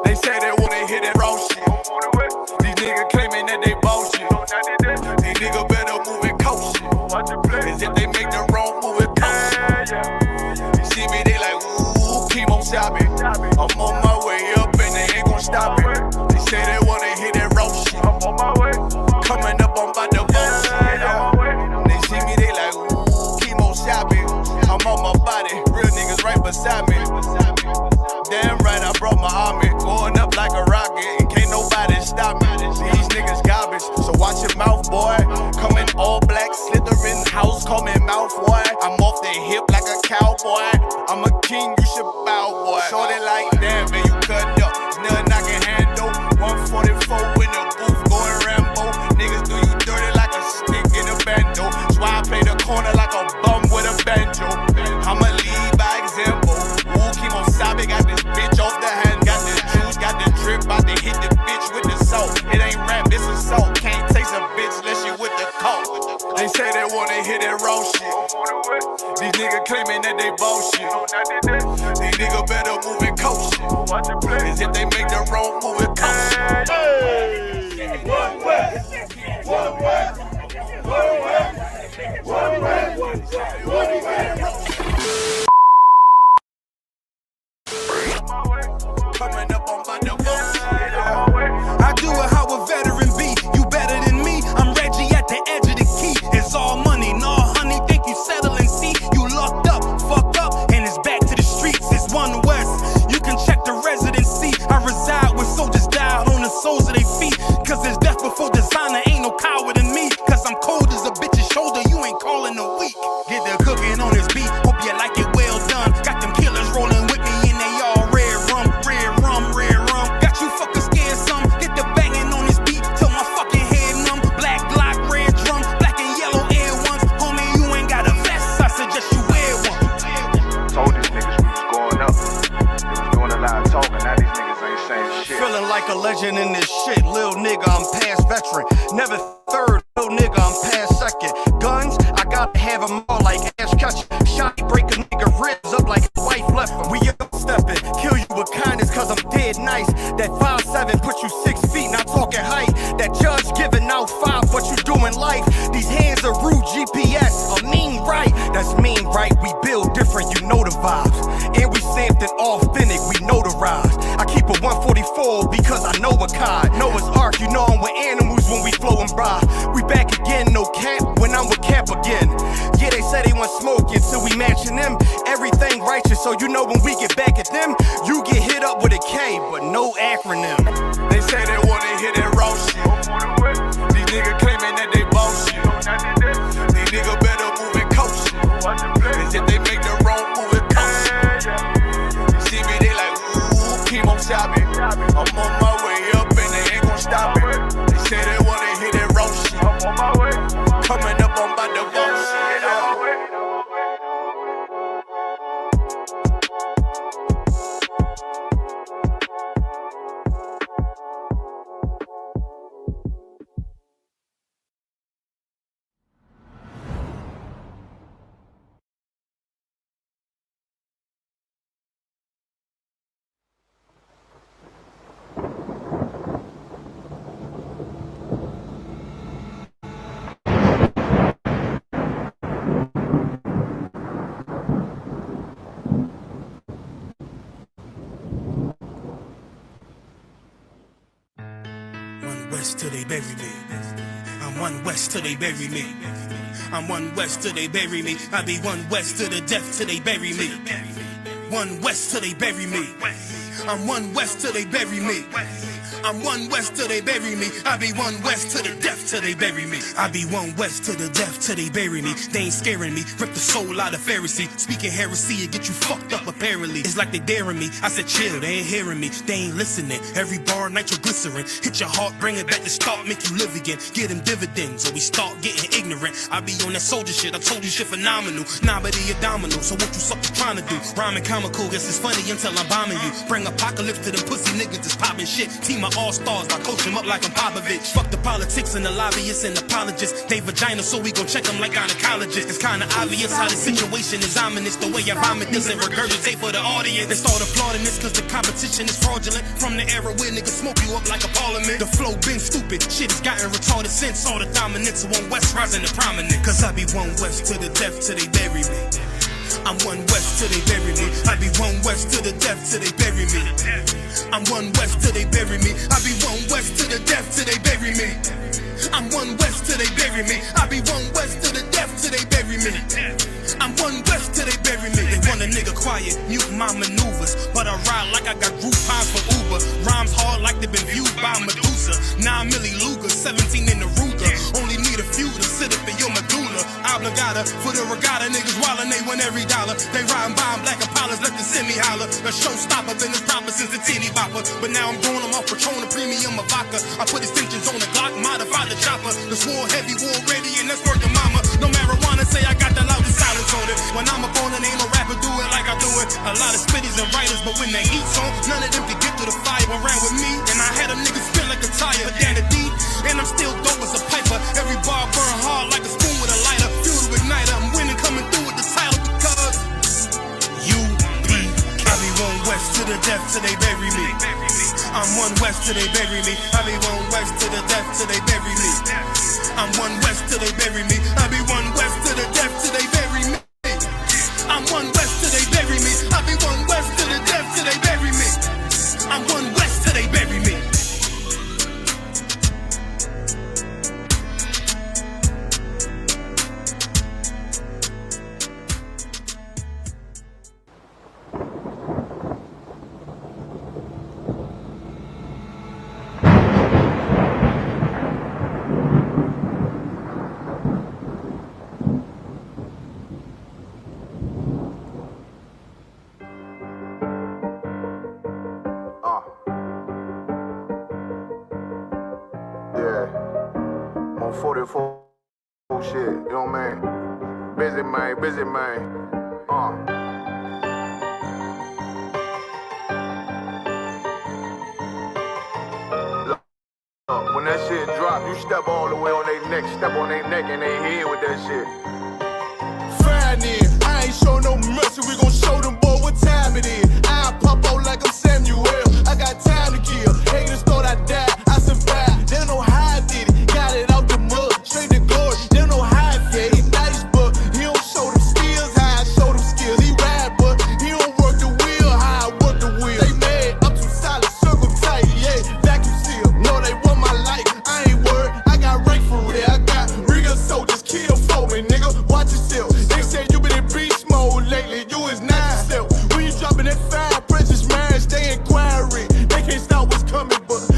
They say they wanna hit that raw shit. These niggas claiming that they bullshit. These niggas better move and coach shit. Cause if they make the wrong move, it coach shit. You see me, they like, ooh, keep on shopping. I'm on my way up and they ain't gon' stop it. They say they wanna hit that raw shit. Coming up, I'm about to vote shit. They see me, they like, ooh, keep on shopping. I'm on my body, real niggas right beside me. Damn right, I brought my army. Going up like a rocket, and can't nobody stop me. These niggas garbage, so watch your mouth, boy. Coming all black, slithering house, call me mouth, boy. I'm off the hip like a cowboy. I'm a king, you should bow, boy. Shorty like, damn, man, you cut up. Nothing I can handle. 144 in the booth, going Rambo. Niggas do you dirty like a stick in a bando. That's why I play the corner like a bum with a banjo. I'ma lead by example. Ooh, keep on sobbing, got this bitch off the hand. Got the juice, got the drip, about to hit the bitch with the salt. It ain't rap, it's assault. Can't taste a bitch unless you with the coke. They say they wanna hit that raw shit. These niggas claiming that they bullshit. These niggas better move and coach shit. Cause if they make the wrong move, it coach shit. Hey, one way, one way, one way, one way, one way. Coming up on my double. I do it how a veteran be. You better than me. I'm Reggie at the edge of the key. It's all money, no honey. Think you settle and see. You locked up, fucked up, and it's back to the streets. It's One West. You can check the residency. I reside where soldiers died on the soles of their feet. Cause there's death before designer. Ain't no coward in me. Cause I'm cold as a bitch's shoulder. You ain't calling a week. Get the cooking on this beat. Hope you like it well done. Got them killers rolling with me and they all red rum, red rum, red rum. Got you fuckers scared some. Get the banging on this beat till my fucking head numb. Black Glock, red drum, black and yellow air ones. Homie, you ain't got a vest. I suggest you wear one. Told these niggas we was going up. They was doing a lot of talking. Now these niggas ain't saying shit. Feeling like a legend in this shit. Lil nigga, I'm past veteran. Never third. Lil nigga, I'm past second. Guns, I gotta have them all like Ash Ketchum. Shotty break a nigga ribs up like his wife left him. We up stepping, kill you with kindness cause I'm dead nice. That 5'7" put you 6 feet, not talking height. That judge giving out 5, but you doing life. These hands are rude GPS, a mean right. That's mean right, we build different, you know the vibes. And we stamped it authentic, we notarized. I keep a 144 because I know a cod. Noah's Ark, you know I'm with animals when we flowing by. We back again, no cap, when I'm with Cap again. Yeah, they say they want smoke until we matching them. Everything righteous, so you know when we get back at them, you get hit up with a K, but no acronym. They say they wanna hit that raw shit. These niggas claiming that they bullshit. These niggas better move and coach shit. Cause if they make the wrong move, it coach shit. You see me, they like, ooh, keep on shopping. I'm on my way up and they ain't gon' stop it. They say they wanna hit that raw shit. Coming up, I'm about to vote shit. West till they bury me. I'm One West till they bury me. I'm One West till they bury me. I be One West to the death till they bury me. One West till they bury me. I'm One West till they bury me. I'm One West till they bury me. I be One West to the death till they bury me. I be One West to the death till they bury me. They ain't scaring me. Rip the soul out of Pharisee. Speaking heresy and get you fucked up apparently. It's like they daring me. I said chill, they ain't hearing me. They ain't listening. Every bar nitroglycerin. Hit your heart, bring it back to start, make you live again. Get them dividends or we start getting ignorant. I be on that soldier shit. I told you shit phenomenal. Nah, but he a domino. So what you suckers trying to do? Rhyming comical. Guess it's funny until I'm bombing you. Bring apocalypse to them pussy niggas that's popping shit. Team my all-stars. I coach them up like I'm Popovich. Fuck the politics and the lobbyists and apologists. They vagina, so we gon' check them like gynecologists. It's kinda obvious how the situation is ominous. The way I vomit this and regurgitate for the audience. They start applauding this cause the competition is fraudulent. From the era where niggas smoke you up like a parliament. The flow been stupid, shit has gotten retarded since. All the dominance of one West rising to prominent. Cause I be one West to the death till they bury me. I'm one West till they bury me. I be one West to the death till they bury me. I'm one West till they bury me. I be one West to the death till they bury me. I'm one West till they bury me. I be one West to the death till they bury me. I'm one West till they bury me. They want a nigga quiet, mute my maneuvers, but I ride like I got Groupons for Uber. Rhymes hard like they been viewed by Medusa. 9 milli Luger, 17 in the Ruger. Only need a few to sit up in your medulla. Obligata for the regatta, niggas wildin', they win every dollar. They riding by in black Impalas, let the semi holler. A showstopper, been this proper since the teeny bopper. But now I'm going them off Patron, a premium of vodka. I put extensions on the Glock, modify the chopper. The swore heavy, war ready, and that's worth the mama. No marijuana, say I got the loudest silence on it. When I'm up on it, ain't no rapper do it like I do it. A lot of spitties and writers, but when they eat song, none of them can get through the fire around with me. And I had them niggas spin like a tire, but down the deep, and I'm still dope as a piper. Every bar burn hard like a spoon with a lighter. Fuel to igniter, I'm winning, coming through with the title because U.P.K. I be one West to the death till they bury me. I'm one West till they bury me. I be one West to the death till they bury me. I'm one West till they bury me. I be one West to the death till they bury me. I'm one West till they bury me. I be one West to the death till they bury me. I'm one West till they bury me. Yeah, on 44 shit, you know what I mean? Busy man, busy man. Look, when that shit drop, you step all the way on their neck, step on their neck and they head with that shit. Fine then, I ain't show no mercy, we gon' show them boy what time it is. I pop out like I'm Samuel, I got time to kill. Haters thought I died, I survived. They don't know how I did it, got it out the mud, straight to glory. They don't know how I feel. He nice, but he don't show them skills, how I show them skills. He ride, but he don't work the wheel, how I work the wheel. They mad, I'm too solid, circle tight, yeah, vacuum seal. No, they want my life, I ain't worried, I got rank for real. I got real soldiers, kill for me, nigga, watch yourself. They say you been in beast mode lately, you is not yourself. When you dropping that fire, precious man, stay inquiring. They can't stop what's coming, but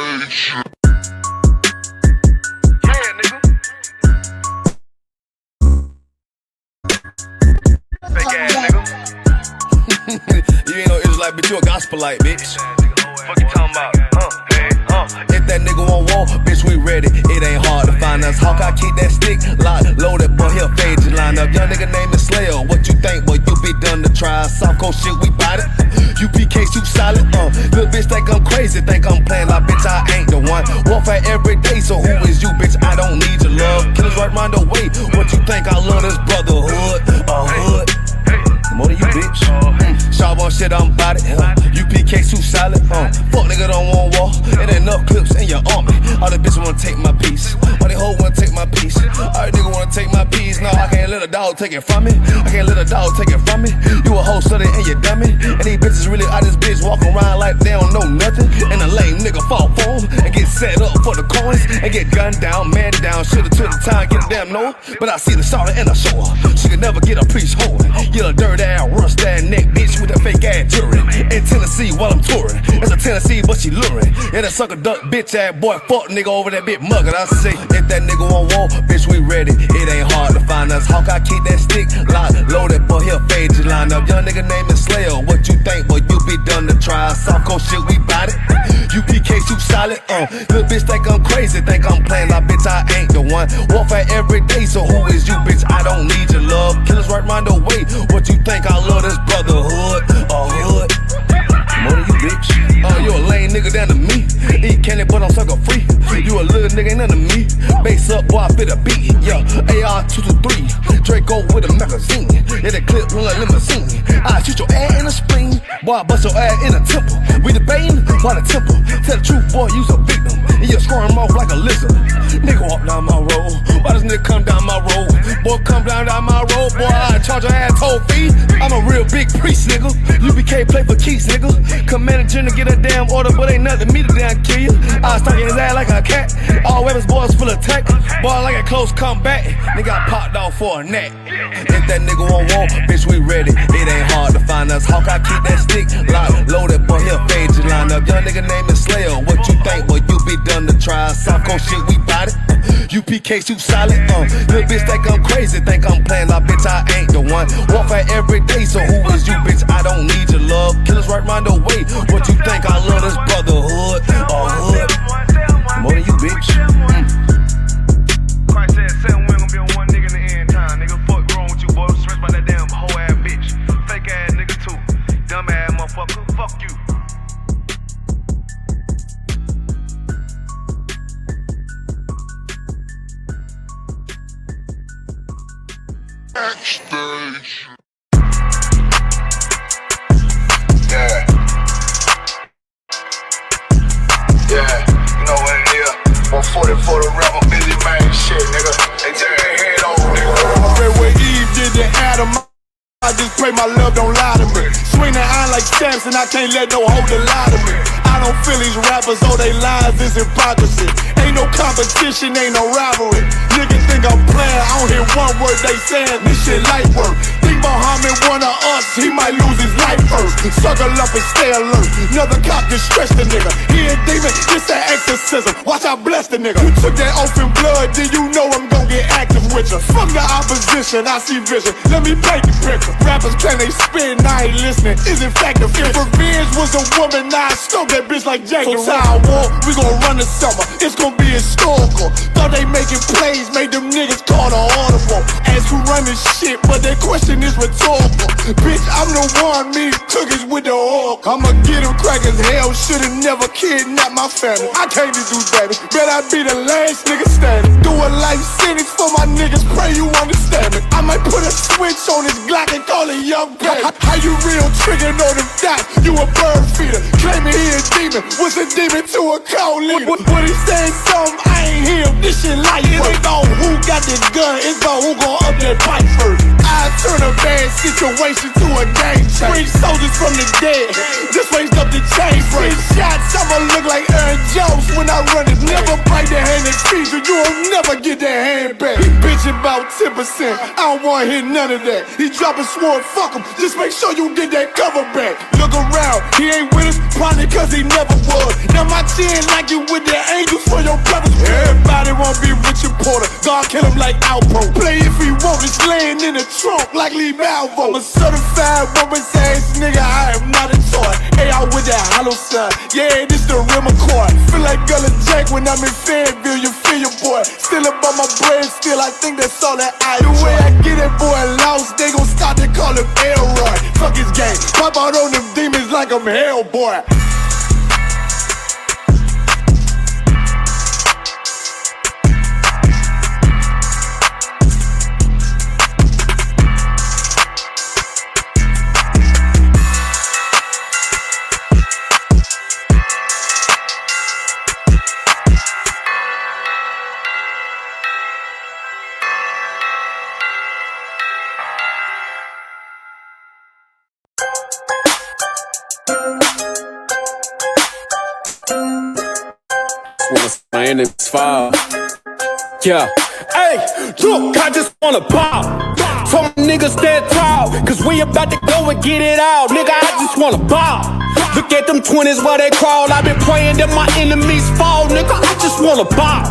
You ain't no Israelite, bitch, you a gospelite, bitch. Fuck you talking about? If that nigga won't walk, bitch, we ready. It ain't hard to find us. Hawk, I keep that stick locked, loaded, boy, he'll fade you line up. Young nigga name is Slayer. What you think, boy? You be done to try. Soft cold shit, we bout it. U.P.K, soup solid. Little bitch think I'm crazy, think I'm playing like bitch, I ain't the one. Warfare every day, so who is you, bitch? I don't need your love. Killers right round the way. What you think? I love this brotherhood. Hood. More than you, bitch. Sharp on shit, I'm bout it. U.P.K soup solid. Fuck nigga don't want war. It ain't enough clips in your army. All the bitches wanna take my piece. All they hoes wanna take my piece. All the nigga wanna take my piece. No, I can't let a dog take it from me. I can't let a dog take it from me. You a hoe study and you dummy. And these bitches really out this bitch walking around like they don't know nothing. And a lame nigga fall for 'em and get set up for the coins and get gunned down, man down. Should've took the time, get a damn no. But I see the sorrow and I show her. She could never get a priest holding. Get a dirt ass, rust ass neck bitch with a fake ass jewelry. In Tennessee while I'm touring. It's a Tennessee, but she luring. Yeah, that sucker duck bitch ass boy, fuck nigga over that bit muggin'. I say, if that nigga won't walk, bitch, we ready. It ain't hard to find us. Hawk, I keep that stick locked, loaded, boy, he'll fade you line up. Young nigga name is Slayer. What you think, boy? You be done to try. Soft cold shit, we bout it. U.P.K soup solid. Little bitch think I'm crazy, think I'm playing like bitch, I ain't the one. Warfare every day, so who is you, bitch? I don't need your love. Killers right round the way. What you think? I love this brotherhood. Hood. More than you, bitch. You a lame nigga down to me. Eat candy, but I'm sucker free. You a little nigga, ain't none of me. Base up, boy, I fit a beat. Yeah, AR-223. Draco with a magazine. Yeah, that clip look like limousine. I shoot your ass in the spring. Boy, I bust your ass in a temple. We debating why the temple. Tell the truth, boy, you's a victim. And you're scoring off like a lizard. Nigga walk down my road. Why does nigga come down my road? Boy, come down my road. Boy, I charge your ass toll fee. I'm a real big priest, nigga. U.P.K play for keys, nigga. Commander General get a damn order, but ain't nothing me to damn kill you. I stuck in his ass like a cat. All weapons, boys full of tech. Boy, like a close comeback. Nigga got popped off for a neck. If that nigga won't walk, bitch, we ready. It ain't hard to find us. Hawk, I keep that stick locked, loaded, boy, he'll fade you line up. Young nigga name is Slayer. What you think, boy? You be done to try. Soft cold shit, we bout it. U.P.K soup solid. Little bitch think I'm crazy, think I'm playing like bitch, I ain't the one. Warfare every day, so who is you, bitch? I don't need your love. Killers right round the way. What you think? I love this brotherhood. Hood. More than you, bitch. Christ said 7 women gonna be on one nigga in the end time. Nigga, fuck wrong with you, boy. I'm stressed by that damn hoe ass bitch. Fake ass nigga too. Dumb ass motherfucker. Fuck you. Backstage. Yeah, you know what it is. 140 for the rapper, busy man shit, nigga. They take their head over, nigga. I read what Eve did to Adam. I just pray my love don't lie to me. Swing the iron like Samson, I can't let no hoe to lie to me. I don't feel these rappers, all they lies is hypocrisy. Ain't no competition, ain't no rivalry. Niggas think I'm playing, I don't hear one word they saying. This shit light work. Think Muhammad one of us, he might lose his life first. Suckle up and stay alert. Another cop just stretch the nigga. He a demon, it's an exorcism. Watch I bless the nigga. You took that oath in blood, then you know I'm gon' get active with you. Fuck the opposition, I see vision. Let me paint the picture. Rappers claim they spit and I ain't listening. Is in fact the fear. If revenge was a woman, now I stroke that bitch like Jacob. So I war, we gon' run the summer. It's gon' be historical. Thought they making plays, made them niggas call the audible. Ask who run this shit, but that question is rhetorical. Bitch, I'm the one, me cookies with the oil. I'ma get them crackers, hell, should've never kidnapped my family. I can't do baby, bet I be the last nigga standing. Do a life sentence for my niggas, pray you understand me. I might put a switch on this Glock and call it young baby. How you real trigger know them dots? You a bird feeder, claiming he a demon. What's a demon to a cold leader? What he saying something, I ain't hear him, this shit light work. It ain't about who got this gun, it's about who gon' up that pipe first. I turn a bad situation to a game changer. Bring soldiers from the dead, just raised up the chain frame. Shots, I'ma look like Aaron Jones when I run it. Never bite the hand and they feed you, you won't never get that hand back. He bitching about 10%, I don't wanna hear none of that. He dropping sword, fuck him, just make sure you get that cover back. Look around, he ain't with us, probably cause he never was. Now my chin like you with the angels for your brothers. Everybody wanna be Richard Porter, God kill him like Alpo. Play if he want, it's laying in the trunk like Lee Malvo. I'm a certified woman's ass nigga, I am not a toy. Hey, out with that hollow sign, yeah, this the real McCoy. Feel like Gullah Jack when I'm in Fayetteville, you feel your boy. Still about my bread, still I think that's all that I do. The way I get that boy lost, they gon' start to call him Elroy. Fuck his game, pop out on them demons like I'm Hellboy. My enemies fall. Yeah. Hey, look, I just wanna pop. So my niggas stand tall, cause we about to go and get it all. Nigga, I just wanna ball. Look at them 20s where they crawl. I've been praying that my enemies fall. Nigga, I just wanna ball.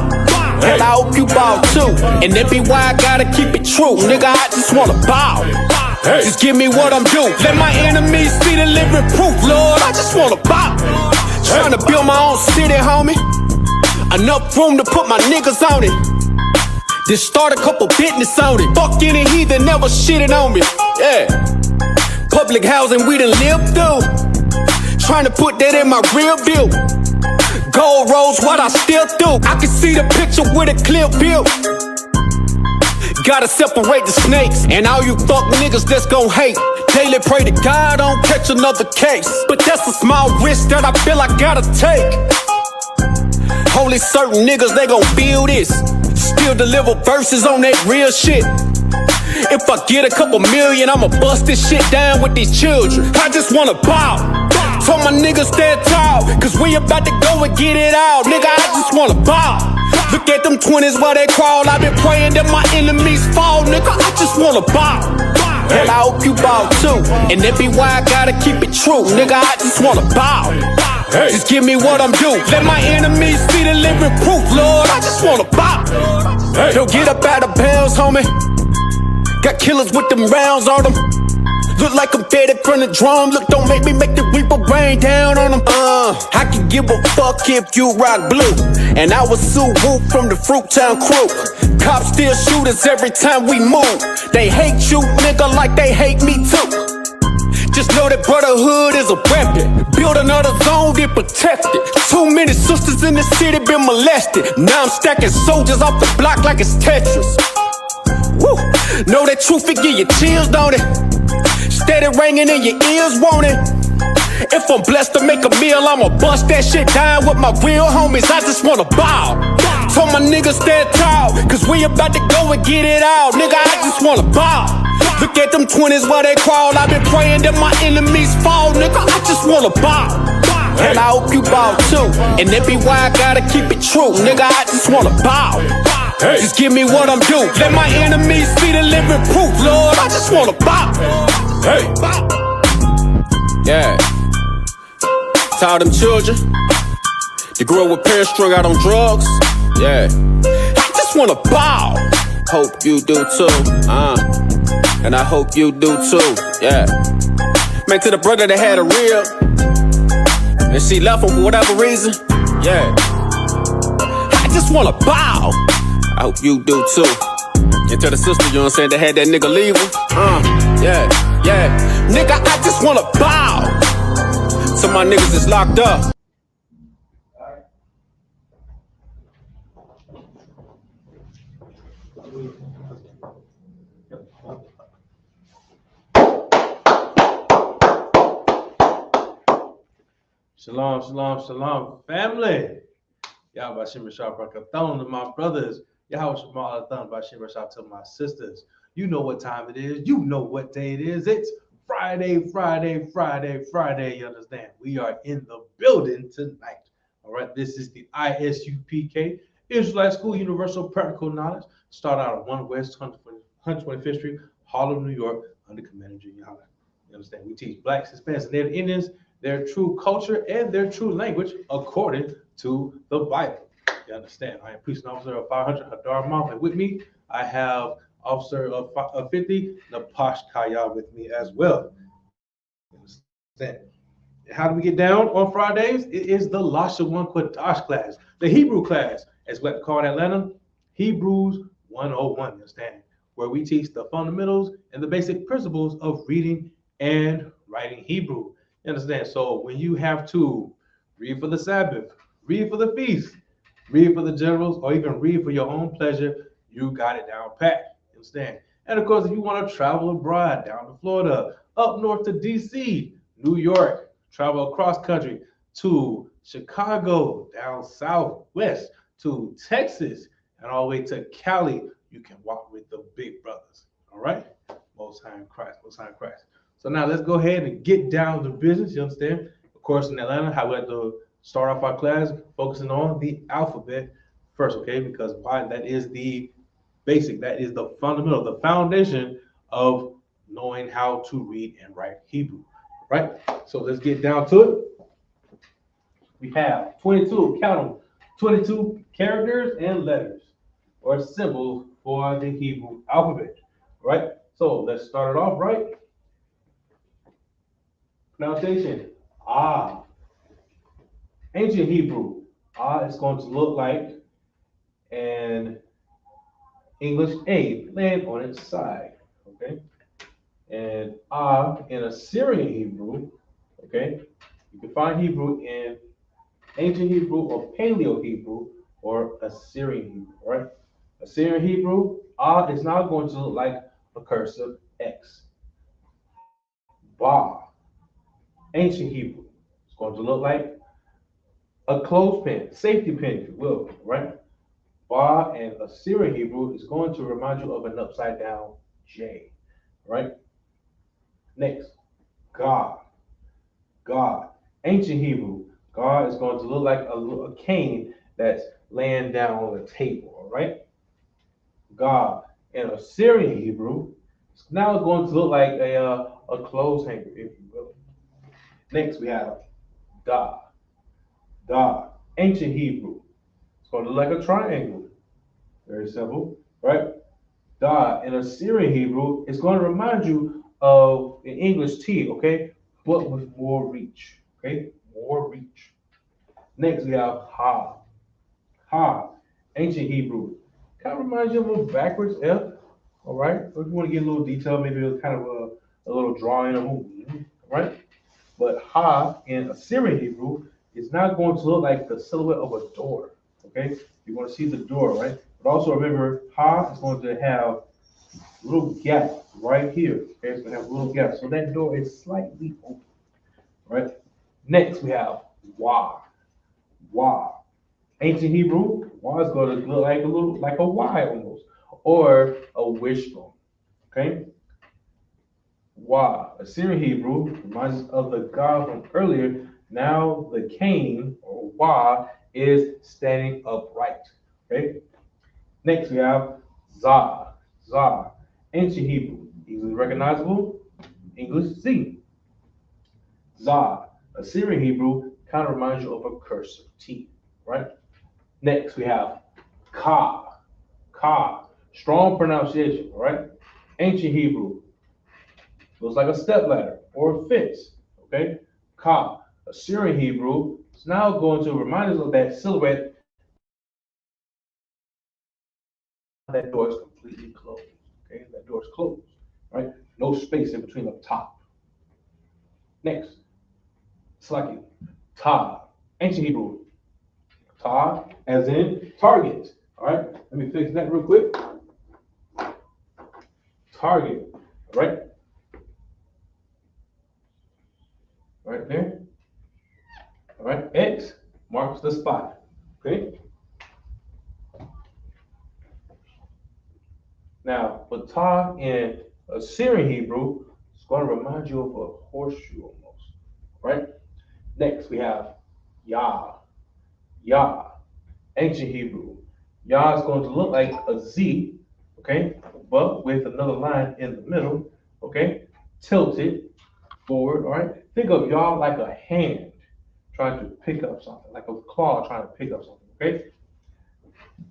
And I hope you ball too. And that be why I gotta keep it true. Nigga, I just wanna ball. Just give me what I'm due. Let my enemies see the living proof, Lord. I just wanna ball. Trying to build my own city, homie. Enough room to put my niggas on it. Then start a couple business on it. Fuck any heathen, never shitted on me. Yeah. Public housing we done lived through. Trying to put that in my real view. Gold rolls, what I still do. I can see the picture with a clear view. Gotta separate the snakes. And all you fuck niggas that's gon' hate. Daily pray to God don't catch another case. But that's a small risk that I feel I gotta take. Only certain niggas, they gon' feel this. Still deliver verses on that real shit. If I get a couple million, I'ma bust this shit down with these children. I just wanna ball. So my niggas stand tall, cause we about to go and get it all. Nigga, I just wanna ball. Look at them 20s where they crawl. I've been praying that my enemies fall. Nigga, I just wanna ball. And I hope you ball too. And that be why I gotta keep it true. Nigga, I just wanna ball. Just give me what I'm due. Let my enemies see the living proof, Lord. I just wanna bop. Don't get up out of bounds, homie. Got killers with them rounds on them. Look like I'm fed it from the drum. Look, don't make me make the reaper rain down on them. I can give a fuck if you rock blue. And I was Sue Whoop from the Fruittown crew. Cops still shoot us every time we move. They hate you, nigga, like they hate me too. Just know that brotherhood is a weapon. Build another zone, get protected. Too many sisters in the city been molested. Now I'm stacking soldiers off the block like it's Tetris. Woo. Know that truth, it give you chills, don't it? Steady ringing in your ears, won't it? If I'm blessed to make a meal, I'ma bust that shit down with my real homies. I just wanna ball. So my niggas stand tall, cause we about to go and get it all. Nigga, I just wanna ball. Look at them 20s where they crawl. I've been praying that my enemies fall. Nigga, I just wanna ball. And I hope you ball too. And that be why I gotta keep it true. Nigga, I just wanna ball. Just give me what I'm due. Let my enemies see the living proof, Lord. I just wanna ball. Yeah. To all them children that grew up with parents strung out on drugs. Yeah. I just wanna ball. Hope you do too. And I hope you do too. Yeah. Man, to the brother that had a real and she left him for whatever reason. Yeah. I just wanna bow. I hope you do too. And to the sister, you know what I'm saying, that had that nigga leave him. Yeah, yeah. Nigga, I just wanna bow. So my niggas is locked up. Shalom, shalom, shalom, family. Y'all Bashim Rashad Barakathon to my brothers. Y'all Shamal Athon Bashim Rashad to my sisters. You know what time it is. You know what day it is. It's Friday. You understand? We are in the building tonight. All right. This is the I.S.U.P.K. Israelite School, Universal Practical Knowledge. Start out at 1 West 125th Street, Harlem, New York, under Commander Yahanna. You understand? We teach Blacks, Hispanics, and Native Indians their true culture and their true language according to the Bible. You understand? I am Police Officer of 500, Hadar Mouth, and with me, I have Officer of 50, Napash Kaya, with me as well. You understand? How do we get down on Fridays? It is the Lashawan Qadash class, the Hebrew class, as what we call in Atlanta, Hebrews 101, you understand? Where we teach the fundamentals and the basic principles of reading and writing Hebrew. You understand? So when you have to read for the Sabbath, read for the feast, read for the generals, or even read for your own pleasure, you got it down pat. You understand? And of course, if you want to travel abroad, down to Florida, up north to DC, New York, travel across country to Chicago, down south, west to Texas, and all the way to Cali, you can walk with the big brothers. All right? Most High in Christ, Most High in Christ. So now let's go ahead and get down to business. You understand? Of course, in Atlanta, how we like to start off our class focusing on the alphabet first, okay? Because why? That is the basic, that is the fundamental, the foundation of knowing how to read and write Hebrew, right? So let's get down to it. We have 22, count them, 22 characters and letters or symbols for the Hebrew alphabet, right? So let's start it off, right? Pronunciation, ah. Ancient Hebrew, ah is going to look like an English A laying on its side, okay? And ah in Assyrian Hebrew, okay? You can find Hebrew in Ancient Hebrew or Paleo Hebrew or Assyrian Hebrew, right? Assyrian Hebrew, ah is now going to look like a cursive X. Ba, Ancient Hebrew, it's going to look like a clothespin, safety pin, if you will, right? Ba and Assyrian Hebrew is going to remind you of an upside down J, right? Next, God. God. Ancient Hebrew. God is going to look like a cane that's laying down on a table, all right? God. In Assyrian Hebrew, it's now going to look like a clothes hanger, if you will. Next, we have Da. Da. Ancient Hebrew. It's going to look like a triangle. Very simple, right? Da in Assyrian Hebrew is going to remind you of an English T, okay? But with more reach, okay? More reach. Next, we have Ha. Ha, Ancient Hebrew. Kind of reminds you of a backwards F, all right? If you want to get a little detail, maybe it's kind of a little drawing or movement, all right? But Ha in Assyrian Hebrew is not going to look like the silhouette of a door, okay? You want to see the door, right? But also remember, Ha is going to have a little gap right here. Okay, it's going to have a little gap. So that door is slightly open, right? Next, we have Wa. Wa. Ancient Hebrew, Wa is going to look like a Y almost, or a wishbone, okay? Wa. Assyrian Hebrew reminds us of the God from earlier. Now the cane, or Wa, is standing upright, okay? Next, we have Za. Za. Ancient Hebrew, easily recognizable, English Z. Za. Assyrian Hebrew kind of reminds you of a cursive T, right? Next, we have Ka. Ka. Strong pronunciation, right? Ancient Hebrew looks like a stepladder or a fence, okay? Ka. Assyrian Hebrew is now going to remind us of that silhouette. That door is completely closed. Okay, that door is closed, right? No space in between up top. Next, Slaki, Ta, Ancient Hebrew. Ta, as in target. All right, let me fix that real quick. Target, all right? Right there. All right, X marks the spot. Okay. Now, with Ta in Assyrian Hebrew, it's going to remind you of a horseshoe almost, right? Next, we have Yah. Yah. Ancient Hebrew. Yah is going to look like a Z, okay, but with another line in the middle, okay, tilted forward, all right? Think of Yah like a hand trying to pick up something, like a claw trying to pick up something, okay?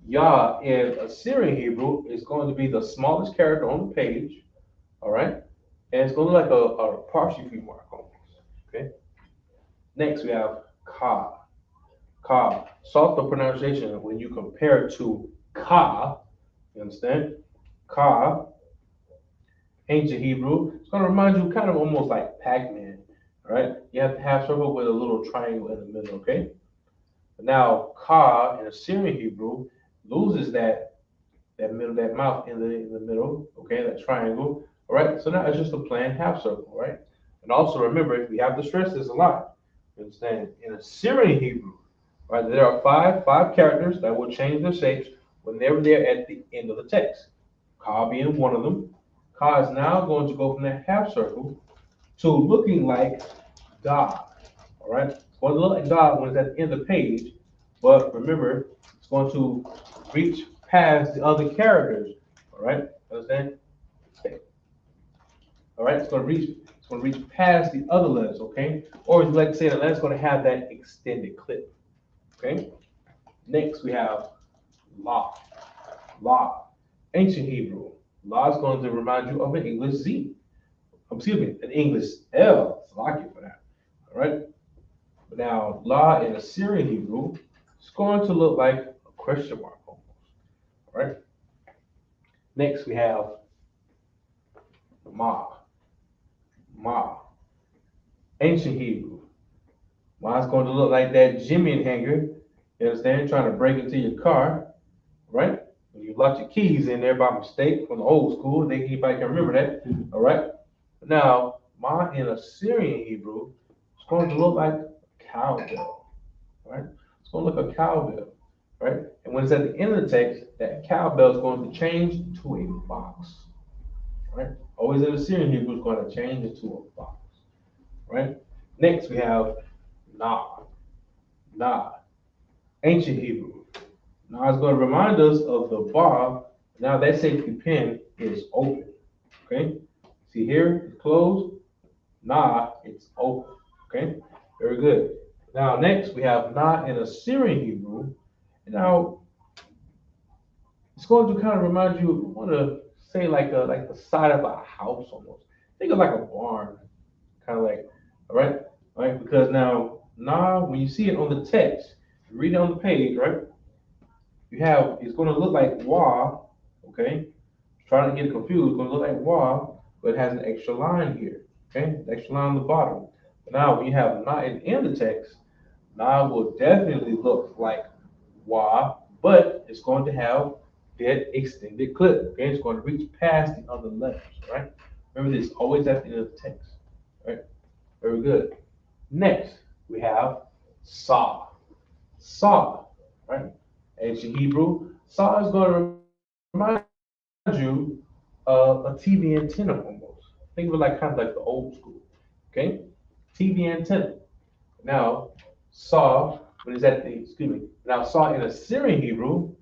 Yah in Assyrian Hebrew is going to be the smallest character on the page, all right? And it's going to look like a apostrophe mark almost, okay? Next, we have Ka. Ka. Softer pronunciation when you compare it to Ka, you understand? Ka, ancient Hebrew. It's going to remind you kind of almost like Pac-Man, all right? You have to have circle with a little triangle in the middle, okay? Now, Ka in Assyrian Hebrew loses that middle, that mouth in the middle, okay, that triangle, all right? So now it's just a plain half circle, right? And also remember, we have to stress this a lot. You understand? In Assyrian Hebrew, right, there are five characters that will change their shapes whenever they're at the end of the text. Ka being one of them. Ka is now going to go from that half circle to looking like God, all right? It's going to look like God when it's at the end of the page, but remember, it's going to reach past the other characters, all right? Understand? Okay. All right, it's going to reach past the other letters, okay? Or as you like to say, the letter's going to have that extended clip, okay? Next, we have La. La. Ancient Hebrew. La is going to remind you of an English Z. Excuse me, an English L. Slack you for that. All right. But now, La in Assyrian Hebrew is going to look like a question mark almost. All right. Next, we have Ma. Ma. Ancient Hebrew. Ma is going to look like that Jimmy hanger. You understand? Trying to break into your car, right? When you lock your keys in there by mistake from the old school, anybody can remember that. All right. Now, Ma in Assyrian Hebrew is going to look like a cowbell, right? It's going to look like a cowbell, right? And when it's at the end of the text, that cowbell is going to change to a box, right? Always in Assyrian Hebrew is going to change into a box, right? Next, we have Na. Na. Ancient Hebrew. Now it's going to remind us of the bar. Now that safety pin is open, okay? See here, it's closed. Nah, it's open. Okay, very good. Now next we have Na in Assyrian Hebrew. And now it's going to kind of remind you. I want to say like the side of a house almost. Think of like a barn, kind of like. All right. Because now Na, when you see it on the text, you read it on the page, right? You have it's going to look like Wa. Okay, trying to get it confused. It's going to look like Wa, but it has an extra line here. Okay, the extra line on the bottom. Now, when you have Na in the text, Na will definitely look like Wa, but it's going to have that extended clip. Okay, it's going to reach past the other letters. Right? Remember this, always at the end of the text. Right? Very good. Next, we have Sa. Sa. Right? Ancient Hebrew. Sa is going to remind you of a TV antenna almost. Think of it like kind of like the old school. Okay? TV antenna. Now, Saw, when it's at the, excuse me, now Saw in Assyrian Hebrew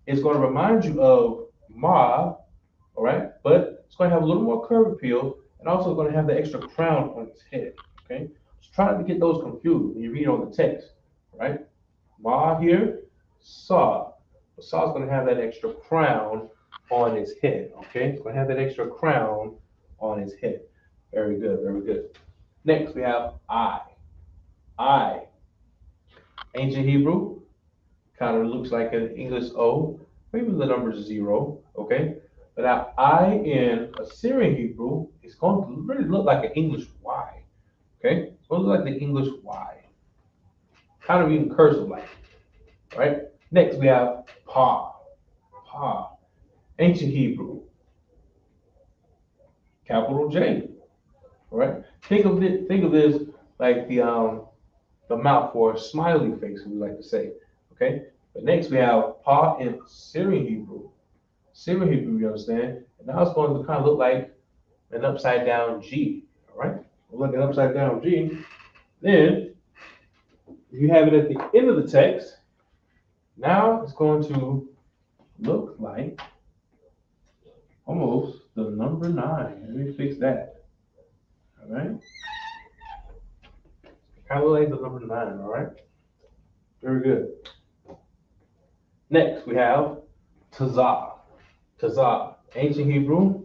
is going to remind you of Ma, all right? But it's going to have a little more curve appeal and also going to have the extra crown on its head, okay? So try not to get those confused when you read on the text, right? Ma here, Saw. But Saw's going to have that extra crown on his head, okay? It's going to have that extra crown on his head. Very good, very good. Next, we have I. I. Ancient Hebrew, kind of looks like an English O, maybe the number 0, okay? But now I in Assyrian Hebrew is going to really look like an English Y, okay? It's going to look like the English Y, kind of even cursive like, right? Next we have Pa. Pa. Ancient Hebrew, capital J, right? Think of this like the mouth for a smiley face, we like to say. Okay? But next we have Pa in Syrian Hebrew. Syrian Hebrew, you understand? And now it's going to kind of look like an upside down G. All right? We'll look at upside down G. Then if you have it at the end of the text, now it's going to look like almost the number 9. Let me fix that. All right. Kind of like the number 9. All right. Very good. Next, we have Tazah. Tazah, ancient Hebrew,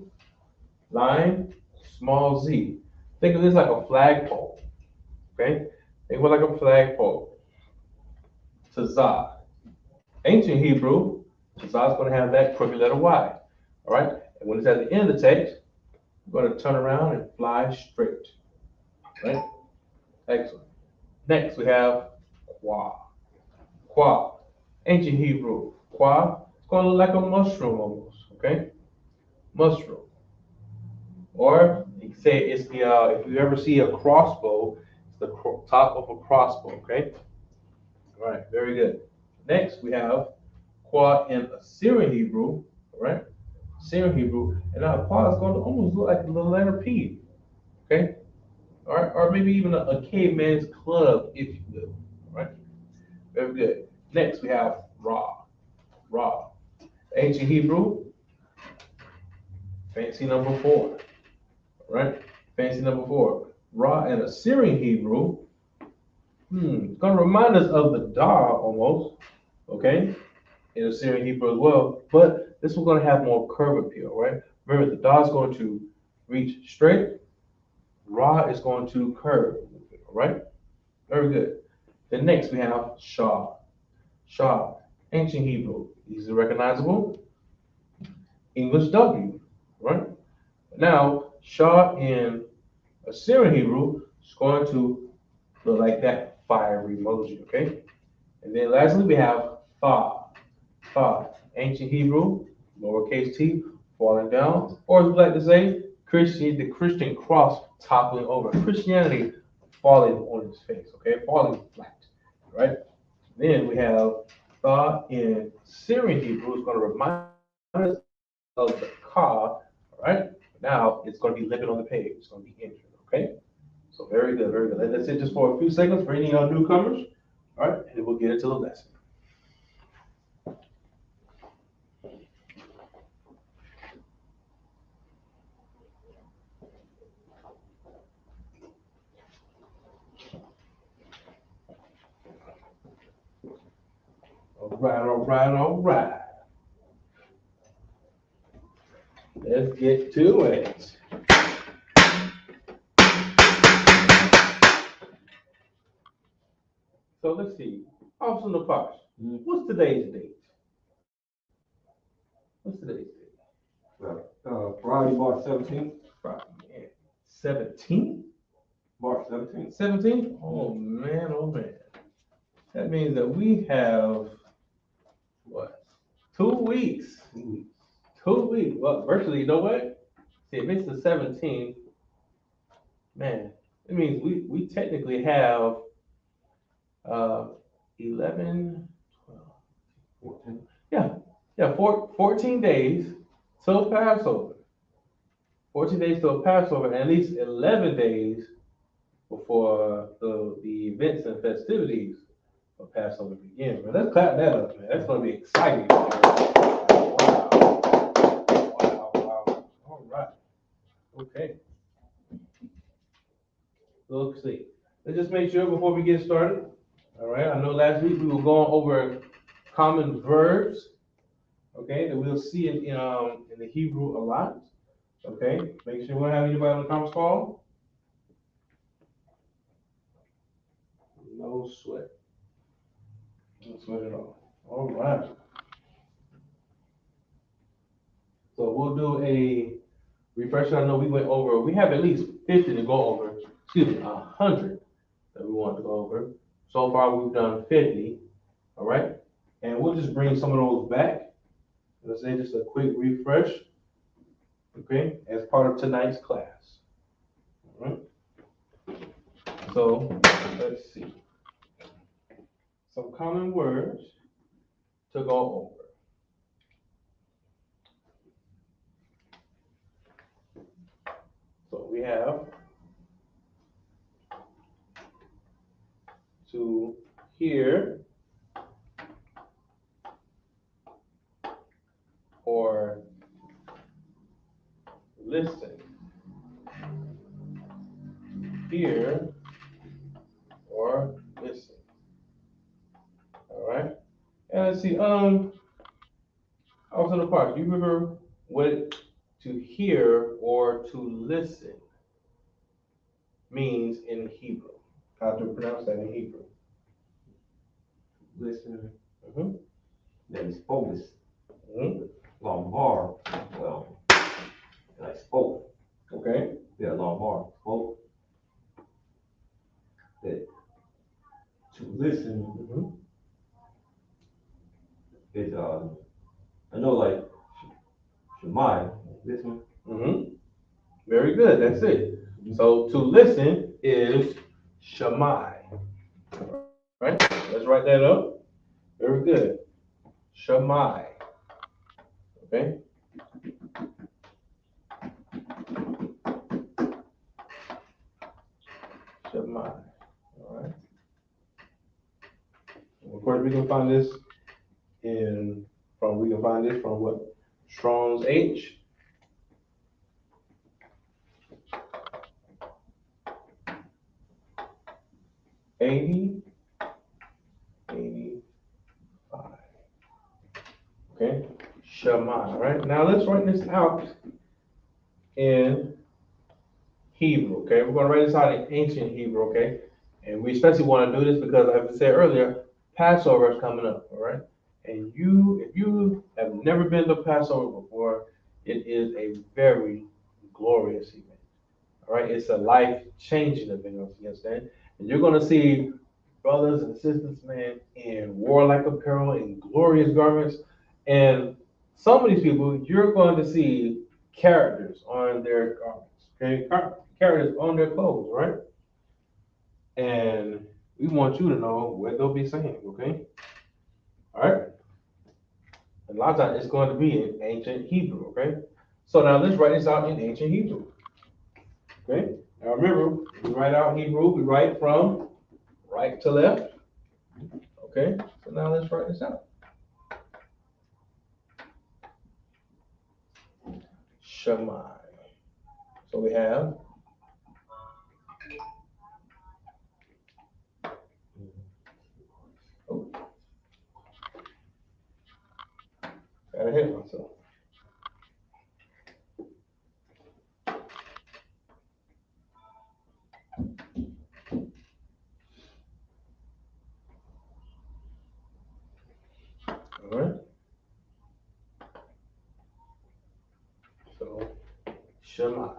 line, small z. Think of this like a flagpole. Okay? Think of it like a flagpole. Tazah. Ancient Hebrew, Tazah is going to have that crooked letter Y. All right? And when it's at the end of the text, we're going to turn around and fly straight. Right? Excellent. Next, we have Qua. Qua. Ancient Hebrew. Qua. It's going to look like a mushroom almost. Okay? Mushroom. Or you can say it's the, if you ever see a crossbow, it's the top of a crossbow. Okay? All right. Very good. Next, we have Qua in Assyrian Hebrew. All right? Assyrian Hebrew. And now Qua is going to almost look like the letter P. Okay? Or maybe even a caveman's club, if you will. All right? Very good. Next, we have Ra. Ra. Ancient Hebrew, fancy number 4. All right? Fancy number 4. Ra and Assyrian Hebrew, going to remind us of the Da almost, okay? In Assyrian Hebrew as well, but this one's going to have more curve appeal, right? Remember, the Da is going to reach straight, Ra is going to curve, all right? Very good. Then next we have Shah. Shah, ancient Hebrew, easily recognizable. English W, right? Now, Shah in Assyrian Hebrew is going to look like that fiery emoji, okay? And then lastly, we have Tha. Tha, ancient Hebrew, lowercase t, falling down, or as we like to say, the Christian cross toppling over. Christianity falling on its face, okay? Falling flat, right? Then we have Tha in Syrian Hebrew is going to remind us of the Ka, all right? Now it's going to be limping on the page. It's going to be injured, okay? So very good, very good. That's it just for a few seconds for any newcomers, all right? And then we'll get into the lesson. All right, all right, all right. Let's get to it. So let's see. Officer Napash, what's today's date? What's today's date? Friday, March 17th. Friday, man. 17th? March 17th. 17th? Oh man, oh man. That means that we have what? 2 weeks. 2 weeks. 2 weeks. Well, virtually, you know what? See, if it's the 17th, man, it means we technically have 11, 12, 14. Yeah, 14 days till Passover. 14 days till Passover, and at least 11 days before the events and festivities of Passover begin. Man, let's clap that up, man. That's going to be exciting. Wow. Wow. All right. Okay. So let's see. Let's just make sure before we get started. All right. I know last week we were going over common verbs. Okay, that we'll see in the Hebrew a lot. Okay, make sure we don't have anybody on the conference call. No sweat. No sweat at all. All right. So we'll do a refresher. I know we went over, we have at least 50 to go over, 100 that we want to go over. So far we've done 50, all right? And we'll just bring some of those back. Let's say just a quick refresh, okay, as part of tonight's class. All right? So let's see. Some common words to go over. So we have to hear, or listen. Hear or listen. All right. And let's see. Also the part. You remember what to hear or to listen means in Hebrew? How to pronounce that in Hebrew? Listen. Mm-hmm. That is focus. Mm-hmm. Long bar. Well, like spoke. Okay. Yeah, long bar. Spoke. That to listen Mm-hmm. is I know like Shemai, listen. Mm-hmm. Very good. That's it. So to listen is Shammai. Right? Let's write that up. Very good. Shammai. Okay. Shammai. All right. Of course, we can find this from what? Strong's H. 80, 85. Okay. Shammai. Right. Now let's write this out in Hebrew. Okay. We're going to write this out in ancient Hebrew. Okay. And we especially want to do this because, as I said earlier, Passover is coming up. All right. And if you have never been to Passover before, it is a very glorious event. All right, it's a life-changing event. You understand? And you're going to see brothers and sisters, man, in warlike apparel, in glorious garments, and some of these people, you're going to see characters on their garments. Okay, characters on their clothes, right? And we want you to know what they'll be saying. Okay, all right. A lot of times it's going to be in ancient Hebrew, okay? So now let's write this out in ancient Hebrew, okay? Now remember, we write out Hebrew, we write from right to left, okay? So now let's write this out. Shammai. So we have gotta hit myself. All right. So Shammai.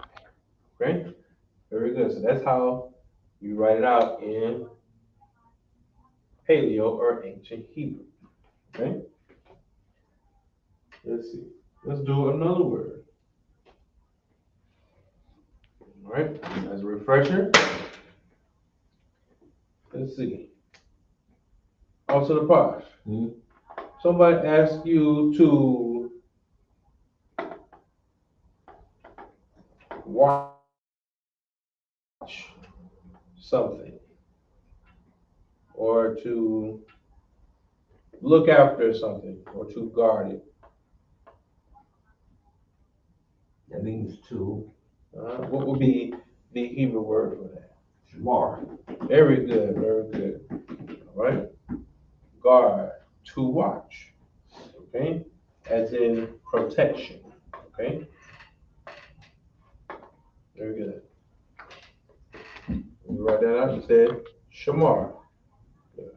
Okay? Very good. So that's how you write it out in Paleo or ancient Hebrew. Okay? Let's see. Let's do another word. All right? As a refresher, let's see. Also the Posh. Mm-hmm. Somebody asks you to watch something or to look after something or to guard it. That means to What would be the Hebrew word for that? Shamar. Very good, very good. All right. Guard, to watch. Okay. As in protection. Okay. Very good. You write that out. You said Shamar. Good.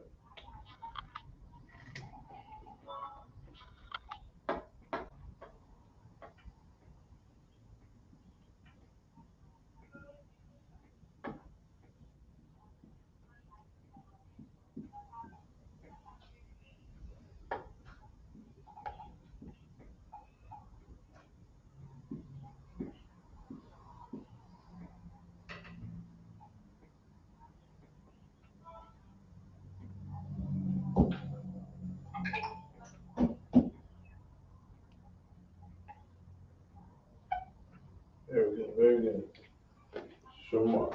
Very good, very good. Shamar.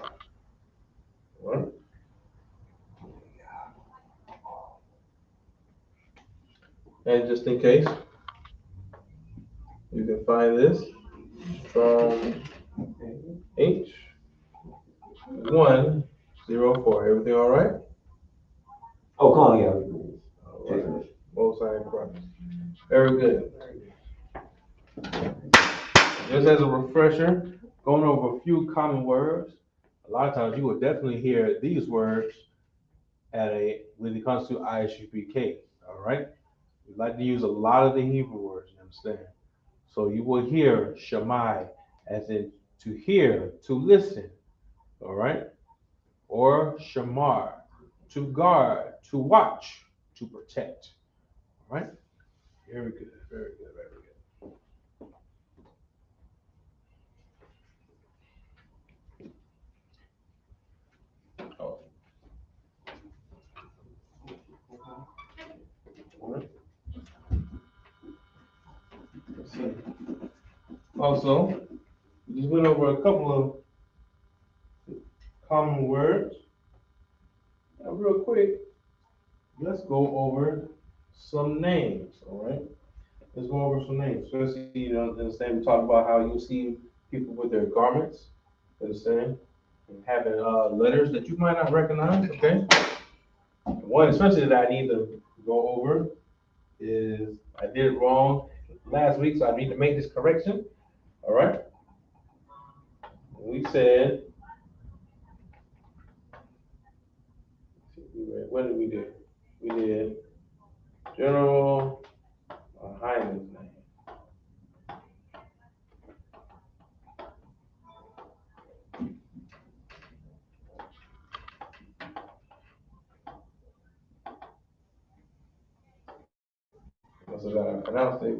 All right. And just in case, You can find this from H104. Everything all right? Oh, come on, yeah, everything is. All right. Most High in Christ. Very good. Just as a refresher, going over a few common words. A lot of times you will definitely hear these words when it comes to I.S.U.P.K. All right. We like to use a lot of the Hebrew words. You understand? So you will hear Shammai as in to hear, to listen. All right. Or Shamar, to guard, to watch, to protect. All right. Very good. Very good. Very good. Oh. All right. Let's see. Also, we just went over a couple of common words. Now, real quick, let's go over some names. All right. Let's go over some names. Especially, understand we talked about how you see people with their garments. Understand? And having letters that you might not recognize. Okay. One, especially that I need to go over is I did it wrong last week, so I need to make this correction. All right. We said, what did we do? We did General Hyman's name. So I pronounced it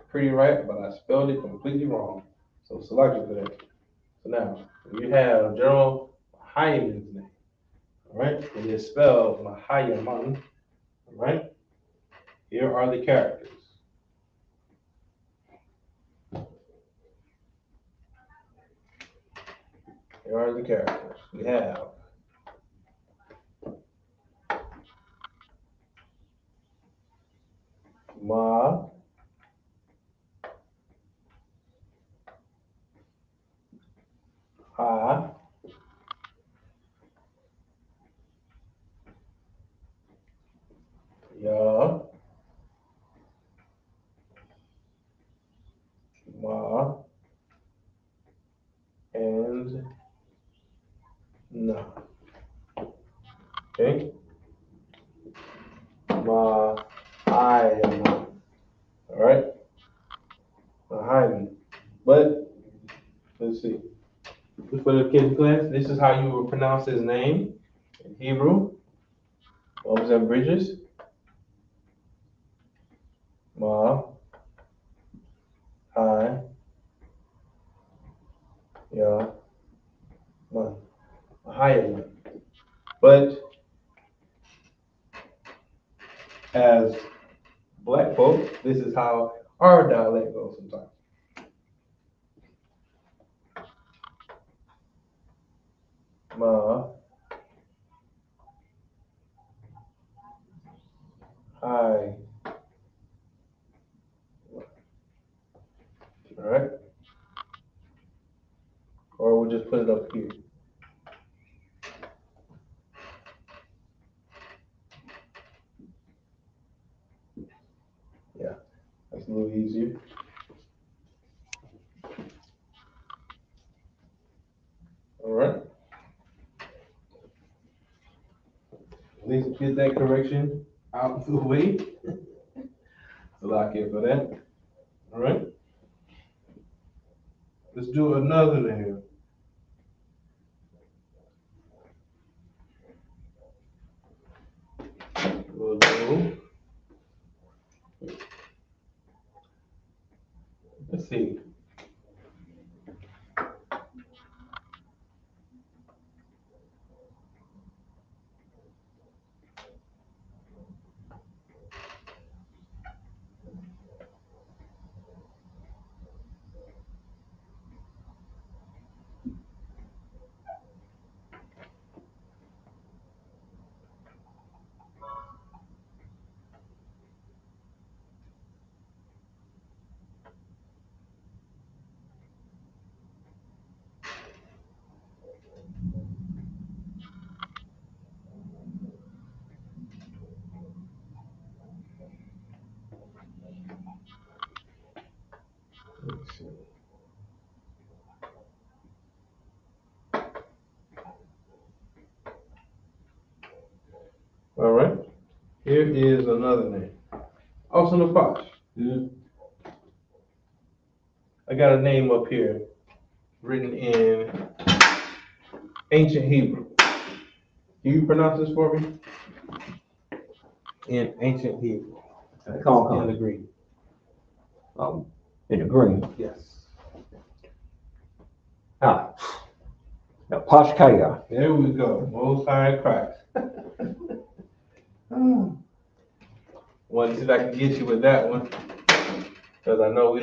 pretty right, but I spelled it completely wrong. So select it for that. So now, you have General Hyman's name, all right? It is spelled Mahayaman, all right? Here are the characters. Here are the characters. We have Ma, Ha, Ya, Ma, and Na. Okay? Ma, I am Na. All right? Mahayaman. But, let's see. For the kids class, this is how you will pronounce his name in Hebrew. Bumps and bridges. Ma, Hi, Ya, Man. Mahayaman. But as black folks, this is how our dialect goes sometimes. Ma, Hi. All right? Or we'll just put it up here. Yeah, that's a little easier. All right? At least get that correction out of the way. So lock in for that. All right? Let's do another name. We'll do, let's see. Let's see. All right. Here is another name. Also the Posh. I got a name up here written in ancient Hebrew. Can you pronounce this for me? In ancient Hebrew. Come In the Greek. in the green. Yes. Ah. Now, Pashkaya. There we go. Most High Christ. Want to see if I can get you with that one. Because I know I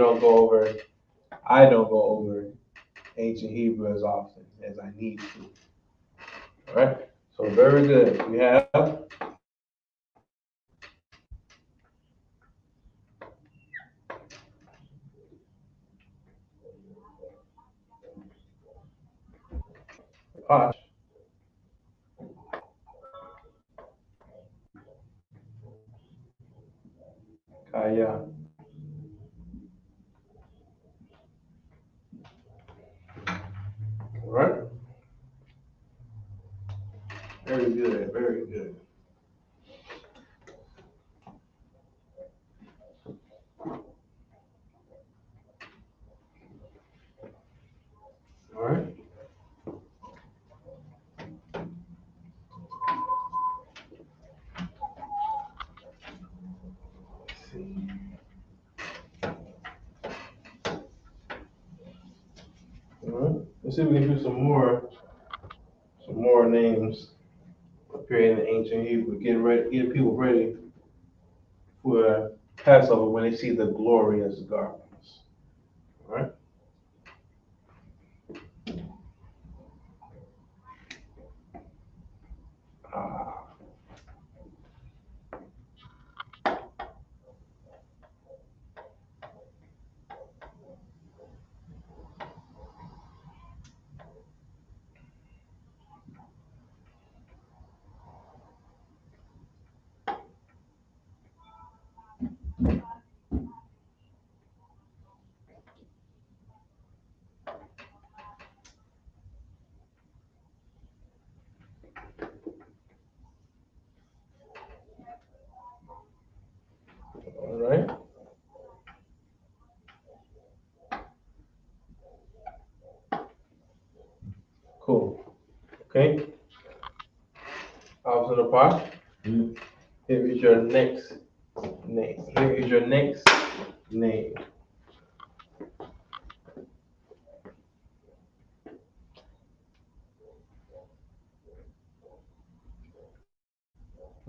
don't go over ancient Hebrew as often as I need to. All right. So very good. We have Posh. Kaya. All right. Very good. Very good. All right. Let's see. All right. Let's see if we can do some more names appearing in the ancient Hebrew. Getting people ready for Passover when they see the glorious garments. All right. All right. Cool. Okay. House in the pot. Here is your next name. Here is your next name.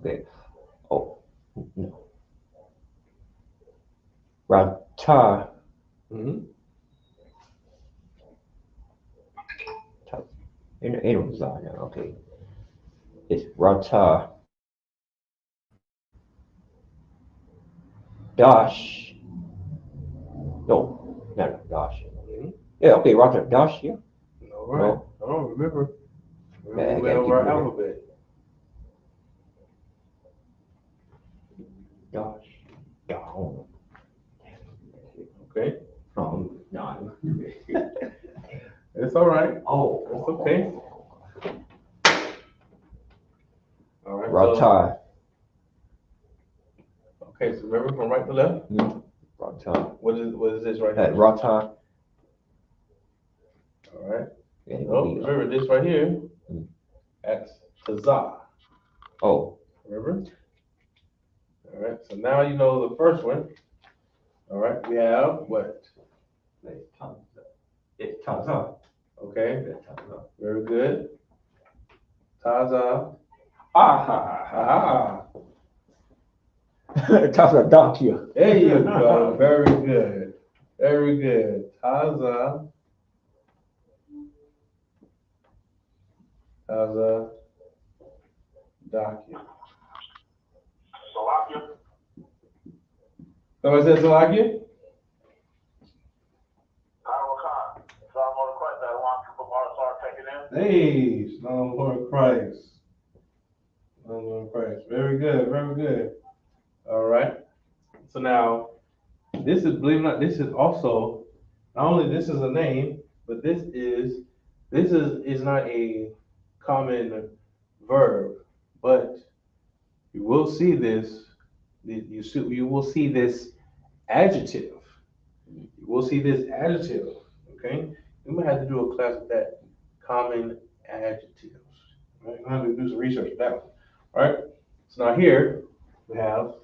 Okay. Oh, no. Rata. Mm-hmm. It was on there. Okay. It's Rata. Dash. No, not Dash. Mm-hmm. Yeah, okay, Rata. Dash, yeah. All right. No. Oh, remember. I We gotta went over keep our moving. alphabet. Dash. Down. Okay. No. It's all right. Oh. It's okay. All right. Rata. Okay, so remember from right to left? Rata. What is this right here? Rata. All right. Yeah, Oh, remember this right here? That's Tazah. Oh. Remember? All right. So now you know the first one. All right. We have what? It's Taza. Okay. Very good. Taza. Ah. Taza Dakia. There you go. Very good. Very good. Taza. Taza. Dakia. Somebody said Salakia? Hey, Shalom, Lord Christ. Shalom, Lord Christ. Very good, very good. All right. So now, this is, believe it or not, this is also, not only this is a name, but this is not a common verb, but you will see this, you will see this adjective. You will see this adjective, okay? We might have to do a class with that, common adjectives. Right? I'm going to do some research with that one. All right? So now here we have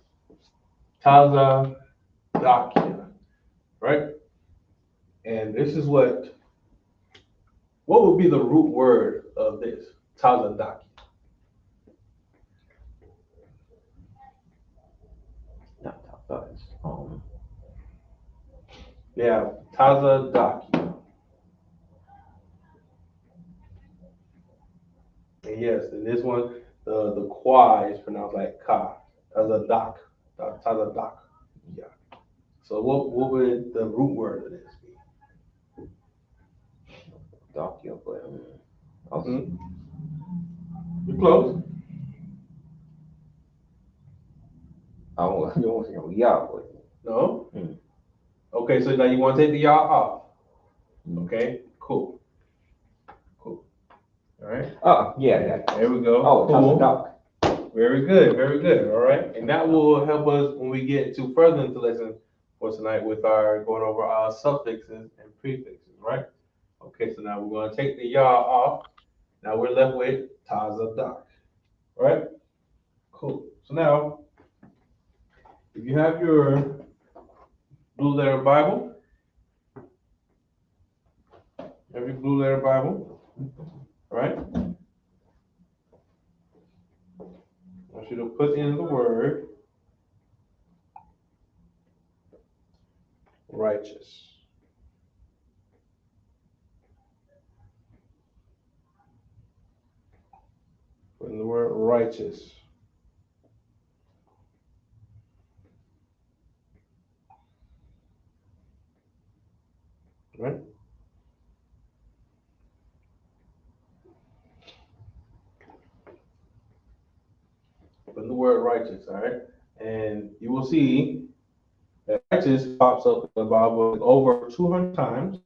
Taza Dakia, right? And this is what would be the root word of this? Taza Dakia. Not thoughts. Yeah, Taza Dakia. And yes, in this one, the kwa is pronounced like ka. Taza Dak. Taza Dak. Yeah. So what would the root word of this be? Dakia, but You're close. I don't want to know yeah, but No? Okay, so now you want to take the y'all off. Okay, cool. Cool. All right. Yeah. There we go. Oh, Cool. Taza. Very good, very good. All right. And that will help us when we get to further into lesson for tonight with our going over our suffixes and prefixes, right? Okay, so now we're going to take the ya off. Now we're left with Taza Dak. All right? Cool. So now, if you have your Blue Letter Bible, all right? I want you to put in the word righteous. Put in the word righteous. Right? Put in the word righteous, all right? And you will see that righteous pops up in the Bible over 200 times,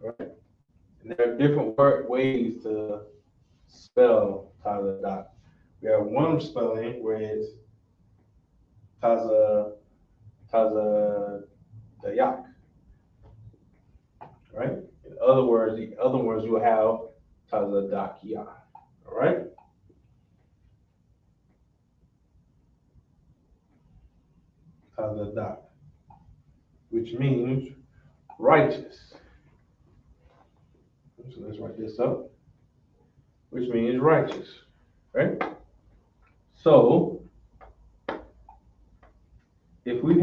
right? And there are different ways to spell Taza Dak. We have one spelling where it's Taza Dayak, right? In other words, you will have Taza Dakia, all right? Taza Dak, which means righteous. So let's write this up, which means righteous, right? So if we're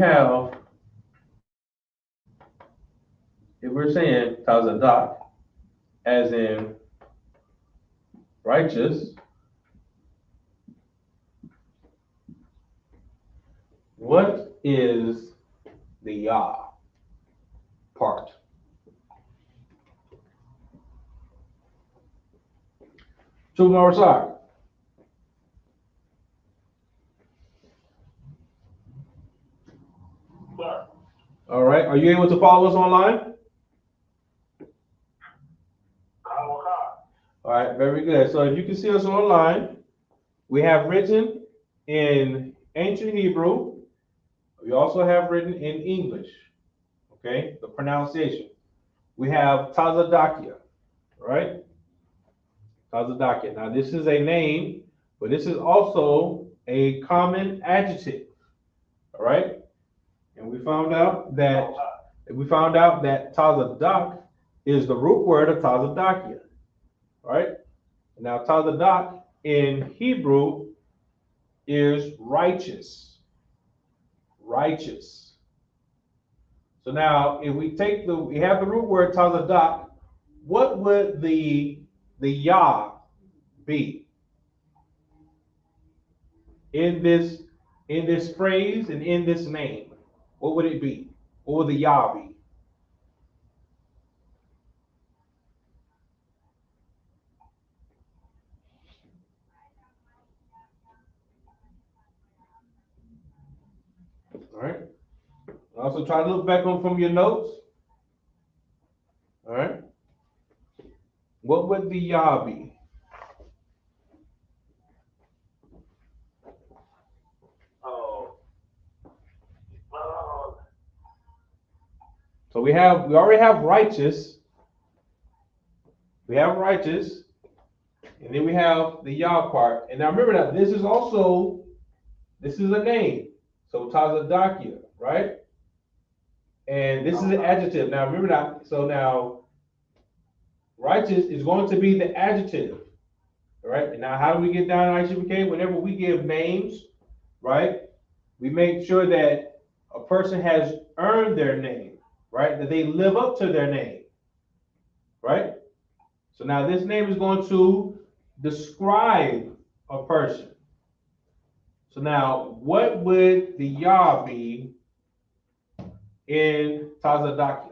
saying Tazadak, as in righteous, what is the Yah part? Two more side. All right. Are you able to follow us online? All right. Very good. So if you can see us online, we have written in ancient Hebrew. We also have written in English. Okay. The pronunciation. We have Tazadakia. Right? Tazadakia. Now this is a name, but this is also a common adjective. All right. And we found out that Tazadak is the root word of Tazadakia. All right. Now Tazadak in Hebrew is righteous. Righteous. So now if we have the root word Tazadak, what would the Yah be in this phrase and in this name? What would it be? What would the Yah be? All right. Also try to look back on from your notes. All right. What would the Yah be? So we already have righteous. We have righteous, and then we have the Yah part. And now remember that this is a name. So Tazadakia, right? And this is an adjective. Now remember that. So now righteous is going to be the adjective. All right. And now how do we get down to I.S.U.P.K? Whenever we give names, right? We make sure that a person has earned their name, right? That they live up to their name, right? So now this name is going to describe a person. So now what would the Yah be in Tazadakia?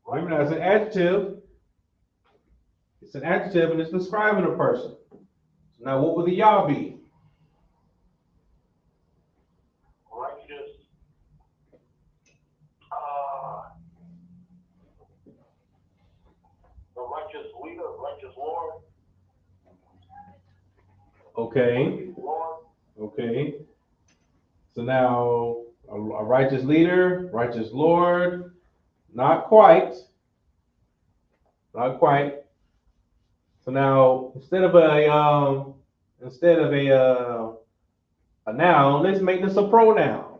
Remember now, it's an adjective. It's an adjective and it's describing a person. So now what would the Yah be? Righteous. The righteous leader, righteous Lord. Okay. Lord. Okay. So now a righteous leader, righteous Lord, not quite. Not quite. So now instead of a noun, let's make this a pronoun.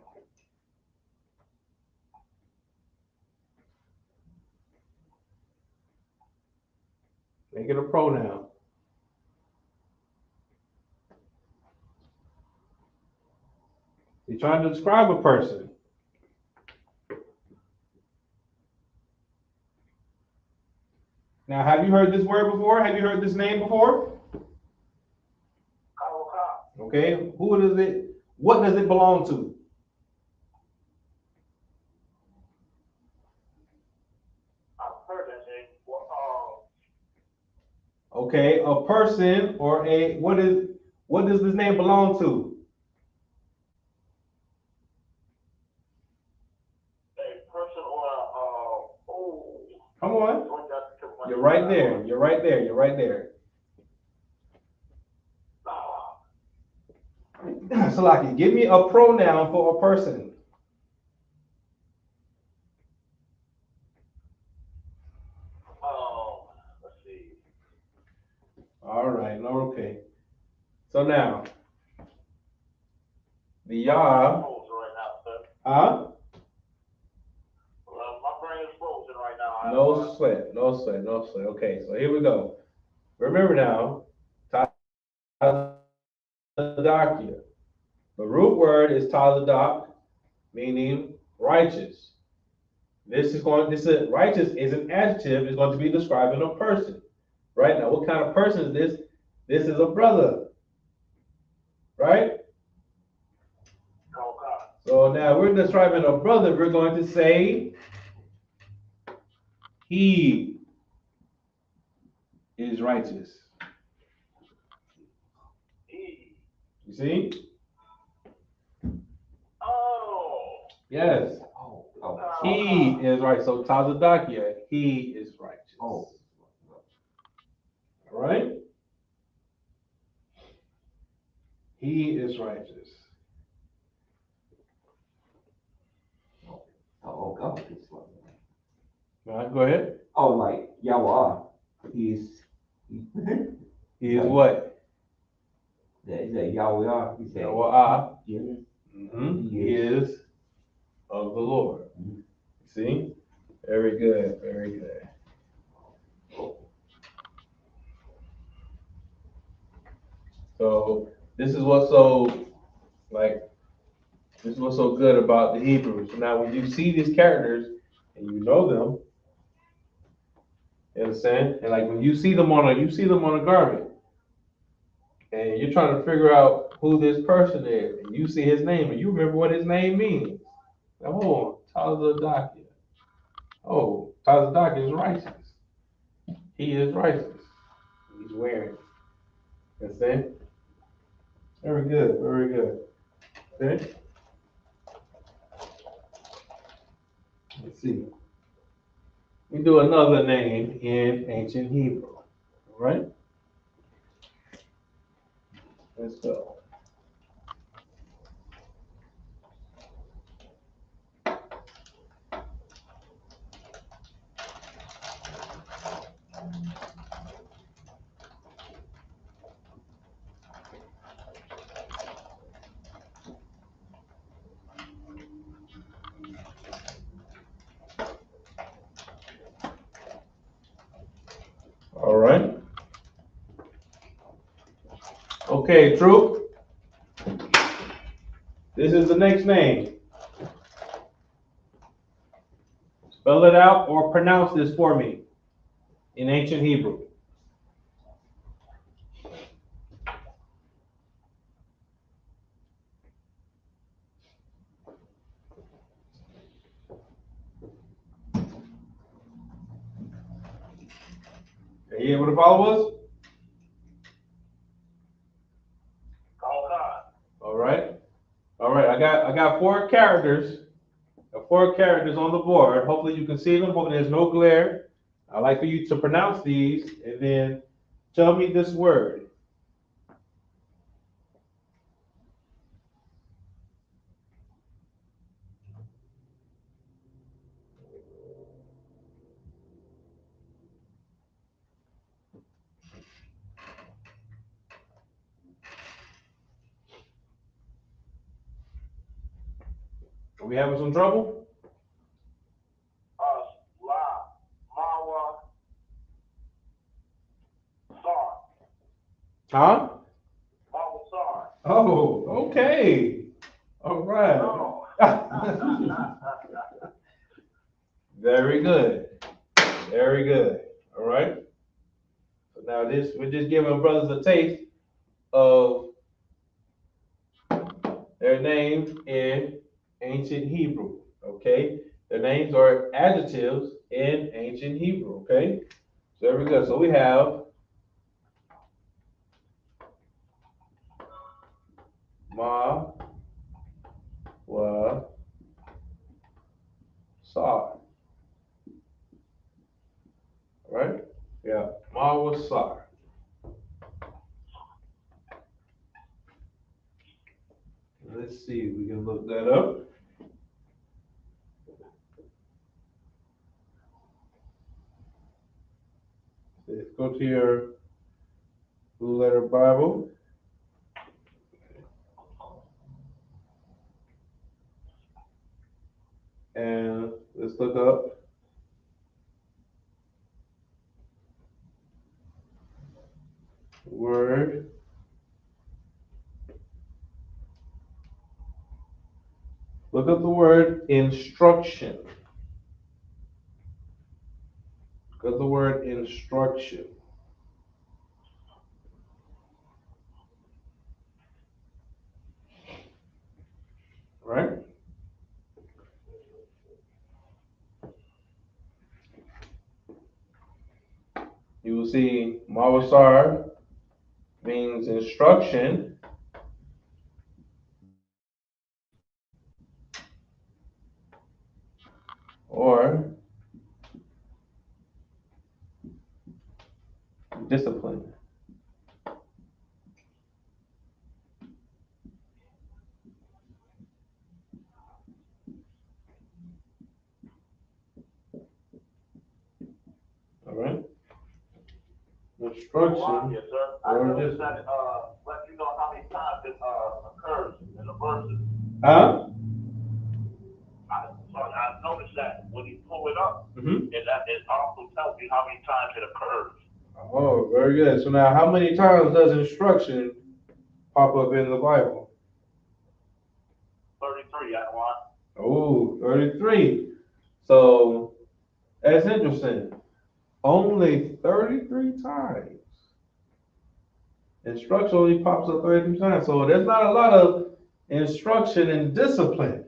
Make it a pronoun. You're trying to describe a person. Now, have you heard this word before? Have you heard this name before? Okay, who does it, what does it belong to? I've heard that name. Okay, a person or what does this name belong to? A person or Come on. You're right there. You're right there. You're right there. Salaki, give me a pronoun for a person. Let's see. All right. Okay. So now, the Yah. Huh? My brain is frozen right now. No sweat. No sweat. No sweat. Okay. So here we go. Remember now, Tazadakia. The root word is Tazadak, meaning righteous. Righteous is an adjective. It's going to be describing a person. Right now, what kind of person is this? This is a brother. Right? So now we're describing a brother. We're going to say he is righteous. You see? Oh. Yes. He is right. So Tazadakia, he is righteous. All right? He is righteous. Oh, God. All right, go ahead. Oh, like Yahweh. He is What? Is that Yahweh? He said, Yahweh. Yeah. Mm-hmm. He is of the Lord. Mm-hmm. See? Very good. Very good. So this is what's so good about the Hebrews. So now when you see these characters and you know them, you understand? And like when you see them on a garment, and you're trying to figure out who this person is, and you see his name, and you remember what his name means. Now, hold on, Tazadakia. Oh, Qadash is righteous. He is righteous. He's wearing. That's it. Very good. Very good. Okay. Let's see. We do another name in ancient Hebrew. All right. Let's go. All right. Okay, True. This is the next name. Spell it out or pronounce this for me in ancient Hebrew. Are you able to follow us? All right. All right. I got four characters. Four characters on the board. Hopefully you can see them. Hopefully there's no glare. I'd like for you to pronounce these and then tell me this word. Are we having some trouble? Huh? Oh, okay. All right. Very good. Very good. All right. So now we're just giving brothers a taste of their names in ancient Hebrew. Okay. Their names are adjectives in ancient Hebrew. Okay. So very good. So we have Ma, Wa, Sar. Right? Yeah. Ma, Wa, Sar. Let's see if we can look that up. Let's go to your Blue Letter Bible. And let's look up word. Look up the word instruction. Look up the word instruction. Right? You will see Mawasar means instruction. Or discipline. All right? Instruction. Yes, sir. I noticed that let you know how many times it occurs in the verses. Huh? I noticed that when you pull it up, Mm-hmm. it also tells you how many times it occurs. Oh, very good. So now how many times does instruction pop up in the Bible? 33, I want. Oh, 33. So that's interesting. Only 33 times. Instruction only pops up 33 times. So there's not a lot of instruction and discipline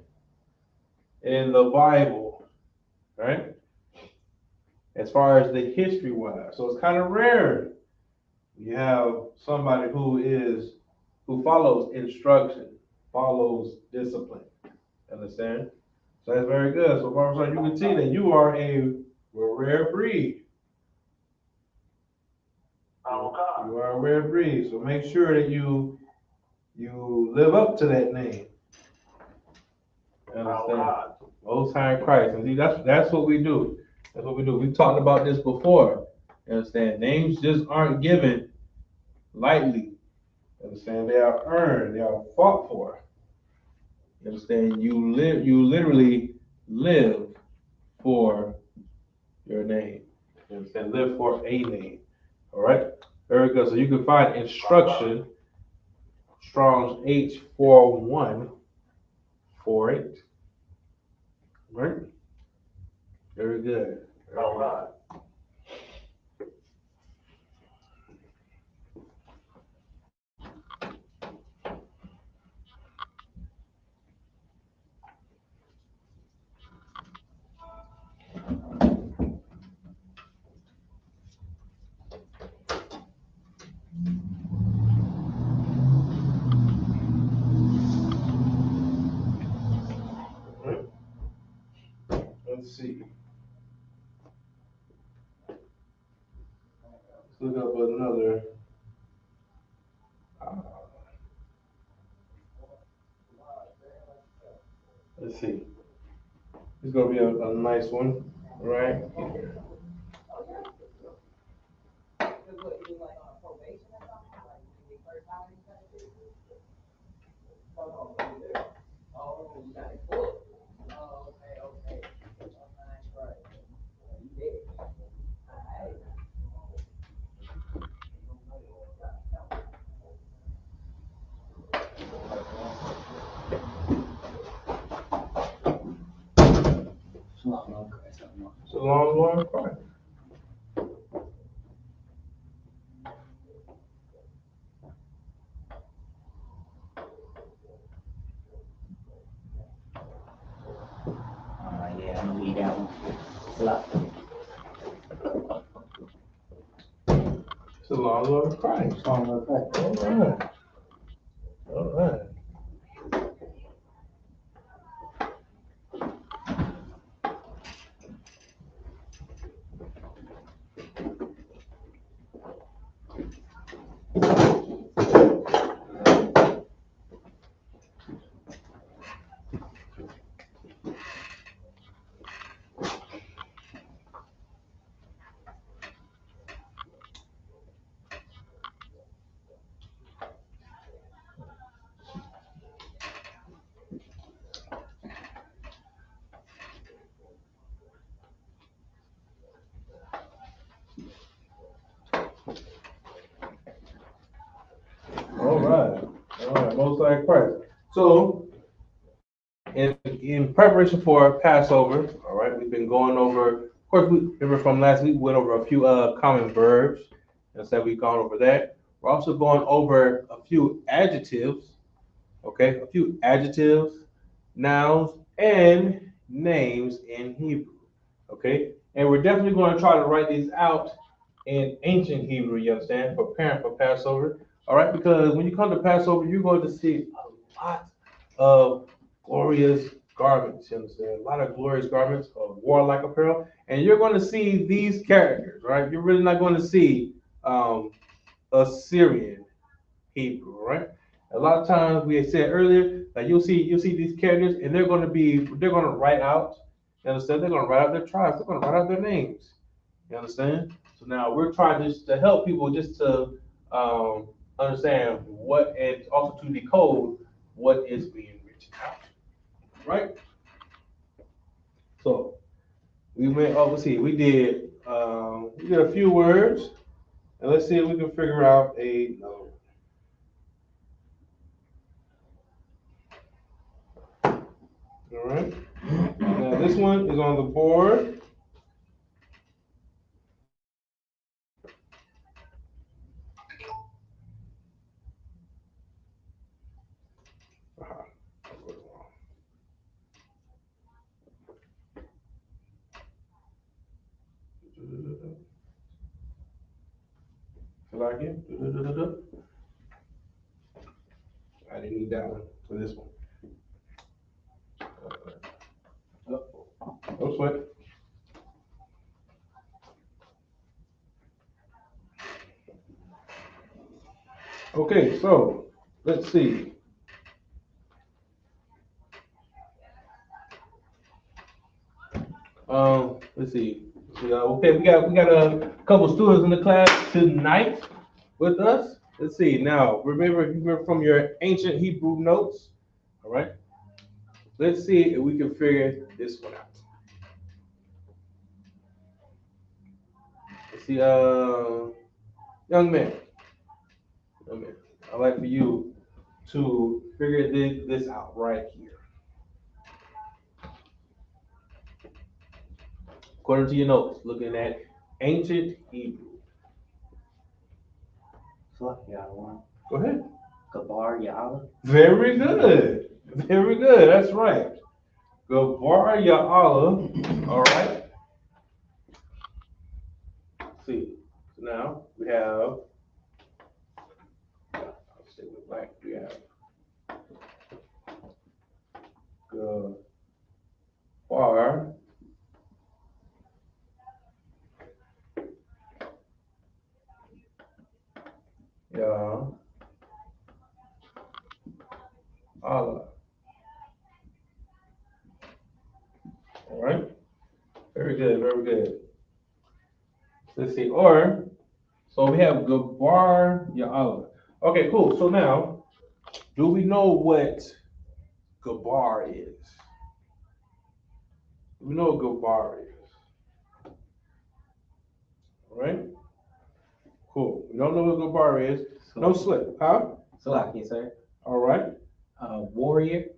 in the Bible, right? as far as the history wise. So it's kind of rare. You have somebody who follows instruction, follows discipline. Understand? So that's very good. So, Barbara, you can see that you are a rare breed. You are a rare breed. So make sure that you live up to that name. Understand? Most High in Christ. And see, that's what we do. That's what we do. We talked about this before. You understand? Names just aren't given lightly. You understand? They are earned. They are fought for. You understand? You literally live for your name. You understand? Live for a name. All right? Very good. So you can find instruction, Strong's H4148. Right? Very good. All right. Let's see. Let's look up another. Let's see. It's gonna be a nice one, right here. It's a long, long cry. Yeah, I'm gonna leave that one. It's a long, long cry. All right. All right. All right. All right. Most High Christ. So, in preparation for Passover, all right, we've been going over. Of course, we remember from last week, we went over a few common verbs. Instead, we've gone over that. We're also going over a few adjectives. Okay, a few adjectives, nouns, and names in Hebrew. Okay, and we're definitely going to try to write these out in ancient Hebrew. You understand? Preparing for Passover. All right, because when you come to Passover, you're going to see a lot of glorious garments. You understand? A lot of glorious garments of warlike apparel, and you're going to see these characters. Right? You're really not going to see Assyrian Hebrew. Right? A lot of times we had said earlier that you'll see these characters, and they're going to write out. You understand? They're going to write out their tribes. They're going to write out their names. You understand? So now we're trying just to help people just to understand what, and also to decode what is being written out. Right? So we went. Oh, let's see. We did a few words, and let's see if we can figure out a note. All right. Now this one is on the board. Like it. I didn't need that one for this one. No sweat. Okay, so let's see. Let's see. Okay, we got a couple students in the class tonight with us. Let's see. Now, remember from your ancient Hebrew notes. All right. Let's see if we can figure this one out. Let's see. Young man. I'd like for you to figure this out right here. According to your notes, looking at ancient Hebrew. So yeah, one. Go ahead. Gabar Ya'ala. Very good. Very good. That's right. Gabar Ya'ala. All right. Let's see. So now we have. I'll stay with black. We have. Gabar. Ya'ala. All right. Very good. Very good. Let's see. Or, so we have Gabar Ya'ala. Okay, cool. So now, do we know what Gabar is? Do we know what Gabar is? All right. Cool. We don't know what Gabar is. No slip, huh? Salaki, sir. All right. Warrior.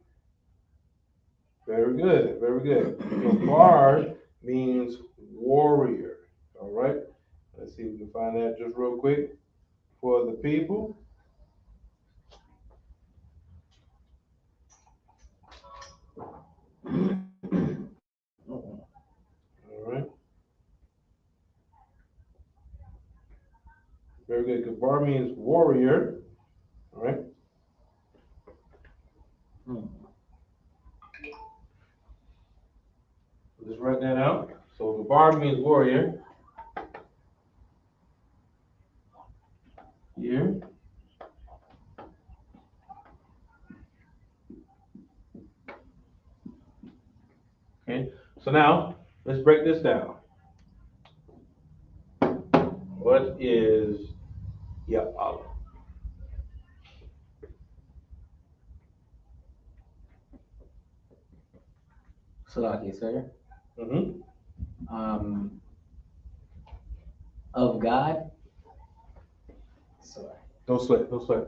Very good. Very good. Gabar means warrior. All right. Let's see if we can find that just real quick for the people. All right. Very good. Gabar means warrior. All right. Just write that out. So Gabar means warrior. Here. Okay. So now let's break this down. What is Ya'ala? Salaki, sir. Mm-hmm. Of God. Sorry. Don't sweat. Don't sweat.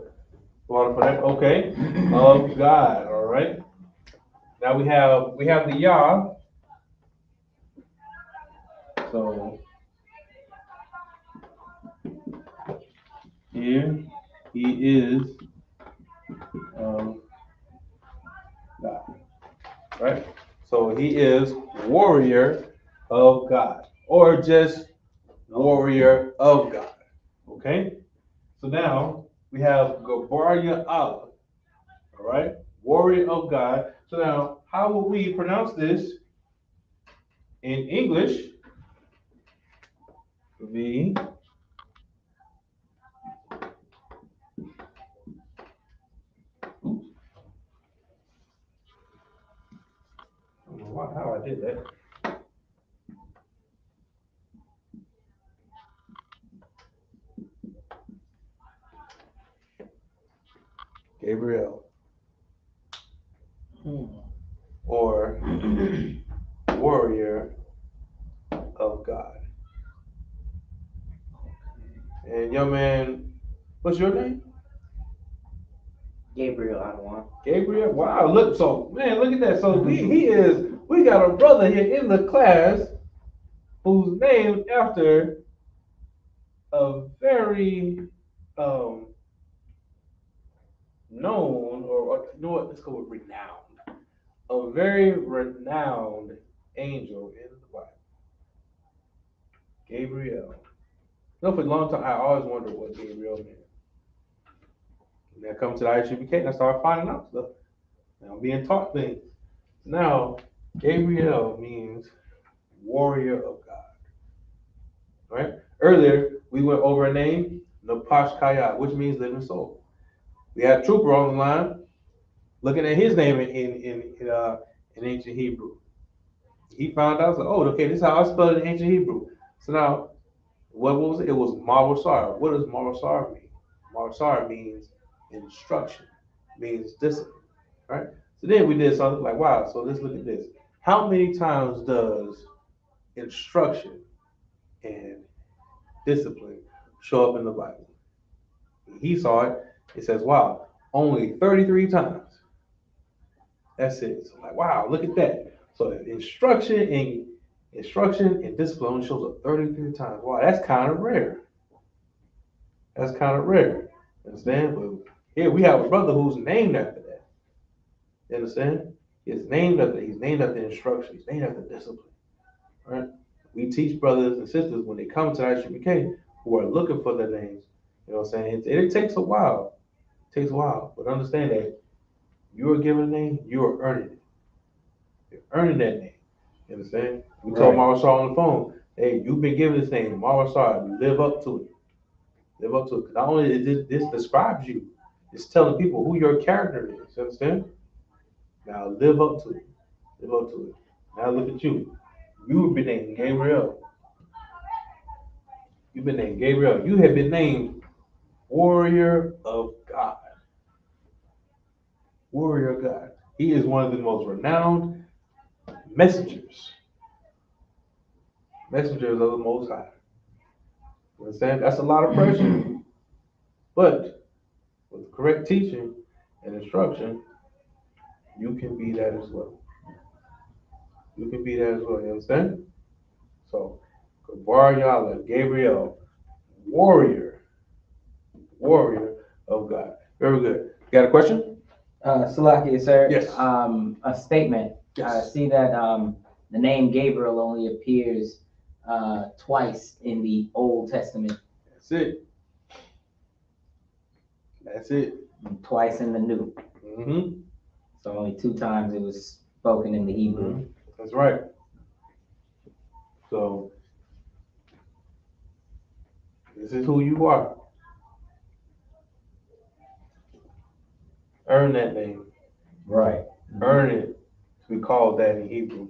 Water for that. Okay. Of God. All right. Now we have the Yah. So here he is God. Right? So he is warrior of God. Or just warrior of God. Okay? So now we have Gabar Ya'ala. All right? Warrior of God. So now, how will we pronounce this in English? V. Oops. I don't know how I did that. Gabriel. Or warrior of God. And young man, what's your name? Gabriel Adawan. Gabriel. Wow, look, so man, look at that. So we got a brother here in the class who's named after a very known, or you know what, let's go with renowned. A very renowned angel in the Bible. Gabriel. No, for a long time, I always wondered what Gabriel meant. And then I come to the I.S.U.P.K. and I started finding out stuff. And I'm being taught things. Now, Gabriel means warrior of God. Right? Earlier, we went over a name, Napash Kaya, which means living soul. We had Trooper on the line looking at his name in ancient Hebrew. He found out, so, oh, okay, this is how I spell it in ancient Hebrew. So now, what was it? It was Marasar. What does Marasar mean? Marasar means instruction, means discipline, right? So then we did something like, wow, so let's look at this. How many times does instruction and discipline show up in the Bible? He saw it. It says, wow, only 33 times. That's it. So like, wow, look at that. So instruction and discipline only shows up 33 times. Wow, that's kind of rare. That's kind of rare. Understand? But here we have a brother who's named after that. You understand? He's named after instruction. He's named after discipline. Right? We teach brothers and sisters when they come to I.S.U.P.K. who are looking for their names. You know what I'm saying? It takes a while. It takes a while. But understand that you are given a name, you are earning it. You're earning that name. You understand? We told Marasar on the phone, hey, you've been given this name, Marasar, live up to it. Live up to it. Not only is this describes you, it's telling people who your character is. You understand? Now live up to it. Live up to it. Now look at you. You've been named Gabriel. You've been named Gabriel. You have been named Warrior of God. Warrior of God. He is one of the most renowned messengers. Messengers of the Most High. You understand? That's a lot of pressure. But with correct teaching and instruction, you can be that as well. You can be that as well. You understand? So, Gabriel, Gabriel, warrior of God. Very good. Got a question? Salakia, sir. Yes. A statement. Yes. I see that the name Gabriel only appears twice in the Old Testament. That's it. That's it. And twice in the New. Mm-hmm. So only 2 times it was spoken in the Hebrew. Mm-hmm. That's right. So, this is who you are. Earn that name. Right. Earn it to be called that in Hebrew.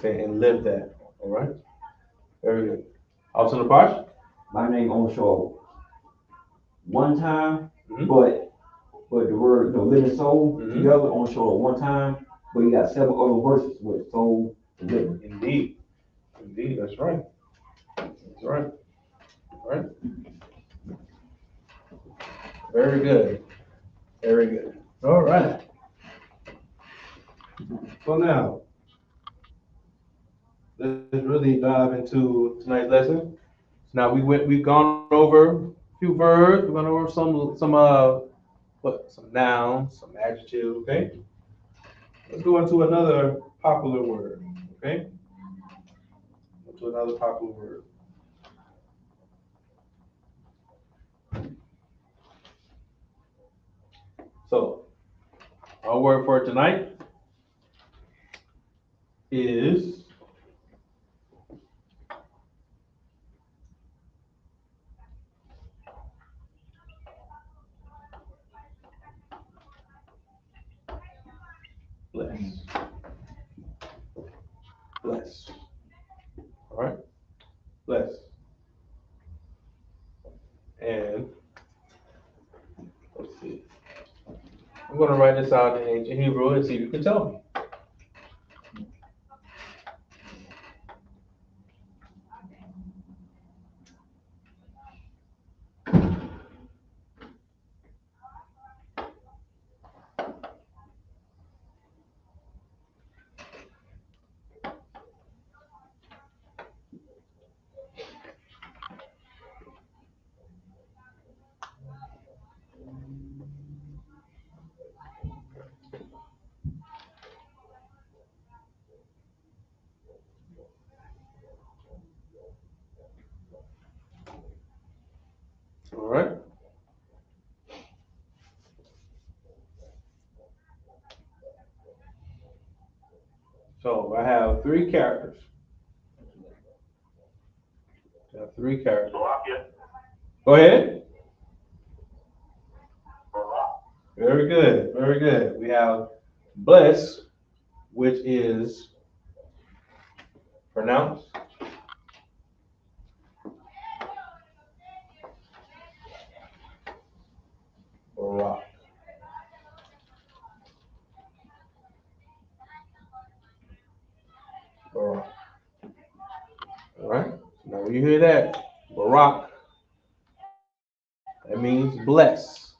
And live that. All right? Very good. Also, the Pash? My name only show up one time, Mhm. but the word the living soul Mhm. together only show up one time, but you got several other verses with soul and living. Indeed. Indeed, that's right. That's right. All right. Very good. Very good. All right. So now, let's really dive into tonight's lesson. So now we've gone over a few verbs, we've gone over some nouns, some adjectives, okay? Let's go into another popular word, okay? Into another popular word. So, our word for tonight is bless. Bless. All right? Bless. And let's see. I'm going to write this out in ancient Hebrew and see if you can tell me. All right. So I have three characters. I have three characters. Go ahead. Very good. Very good. We have bless, which is pronounced Barak. Barak. All right. Now when you hear that, Barak, that means bless.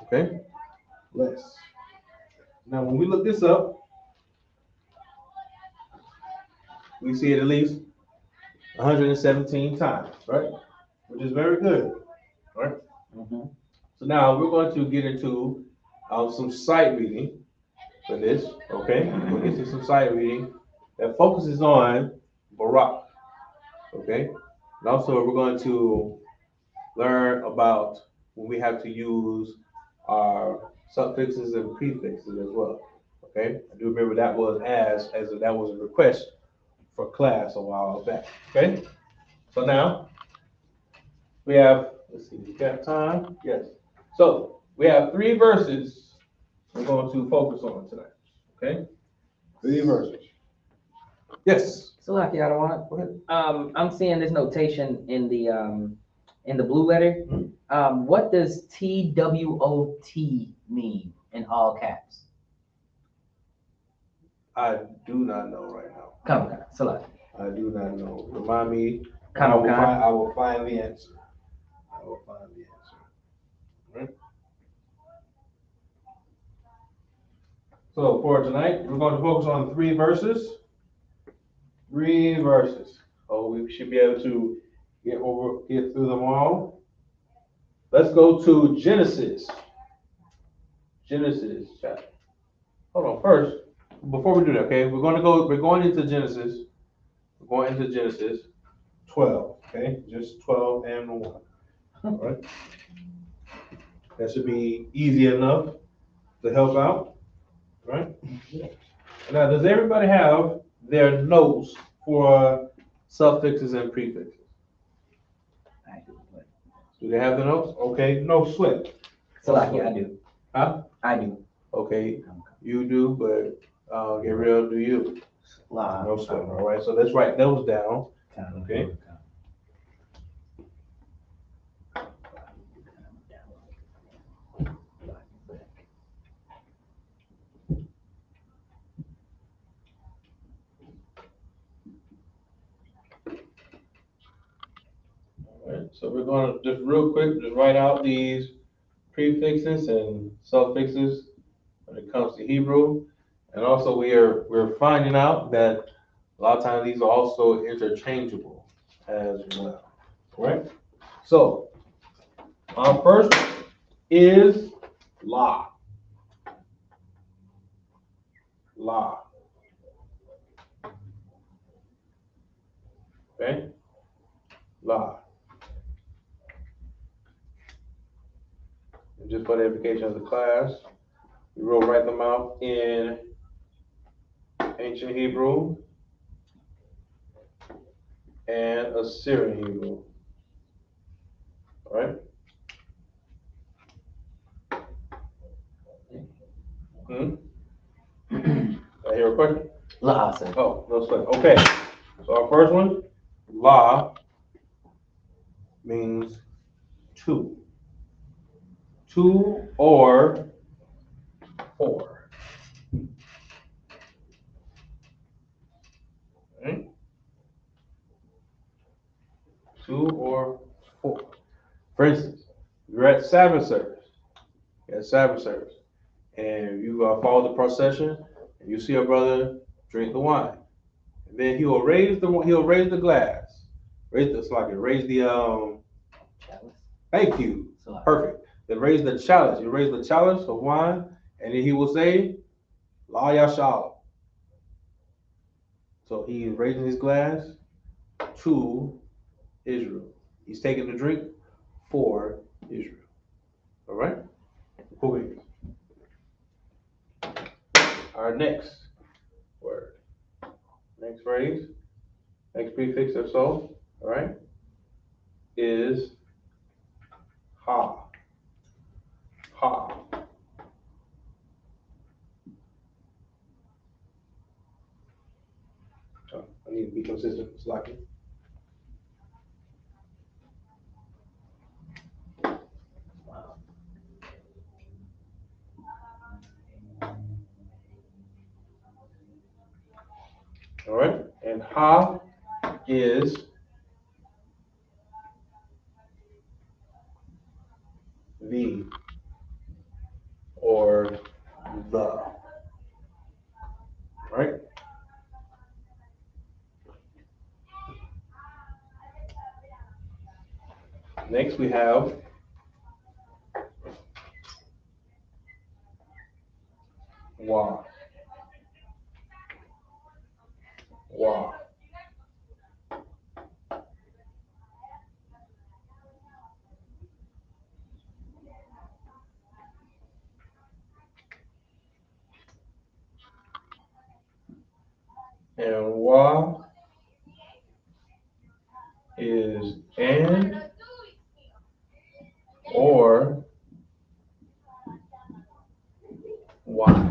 Okay? Bless. Now when we look this up, we see it at least 117 times, right? Which is very good, right? Mm-hmm. So now we're going to get into some sight reading for this, okay? We'll get to some sight reading that focuses on Barak, okay? And also we're going to learn about when we have to use our suffixes and prefixes as well, okay? I do remember that was that was a request for class a while back, okay? So now we have, let's see, we got time? Yes. So we have three verses we're going to focus on tonight, okay? Three verses. Yes. So like I don't want. Go ahead. I'm seeing this notation in the blue letter. What does TWOT mean in all caps? I do not know right now. Come on, so like. I do not know. Remind me. Come on, I will find the answer. I will find the answer. Right? So for tonight, we're going to focus on three verses. Three verses. Oh, we should be able to get through them all. Let's go to Genesis. Genesis chapter. Hold on. First, before we do that, okay, we're going into Genesis. We're going into Genesis 12. Okay, just 12 and 1. All right. That should be easy enough to help out. Right? Now, does everybody have their notes for suffixes and prefixes? I do. Do they have the notes? Okay, no sweat. So like I do. Huh? I do. Okay, you do, but Gabriel, do you? No sweat. All right, so let's write those down. Okay. Alright, so we're gonna just real quick, just write out these prefixes and suffixes when it comes to Hebrew. And also we're finding out that a lot of times these are also interchangeable as well. Right? So our first is la. La. Okay? La. And just for the edification of the class, we will write them out in ancient Hebrew and Assyrian Hebrew. All right? I hear a question? La, sir. Oh, no sweat. Okay. So our first one, la, means two. Two or four. Okay? Two or four. For instance, you're at Sabbath service. You're at Sabbath service. And you follow the procession, and you see a brother drink the wine. And then he'll raise the glass. Raise the thank you. Perfect. Then raise the chalice. You raise the chalice of wine, and then he will say, La Yashalam. So he is raising his glass to Israel. He's taking the drink for Israel. All right? Moving. Our next word, next phrase, next prefix or so, all right, is ha. Ha. Oh, I need to be consistent. It's like it. All right, and ha is the or the. All right. Next we have wa. Wa. And wa is and or why.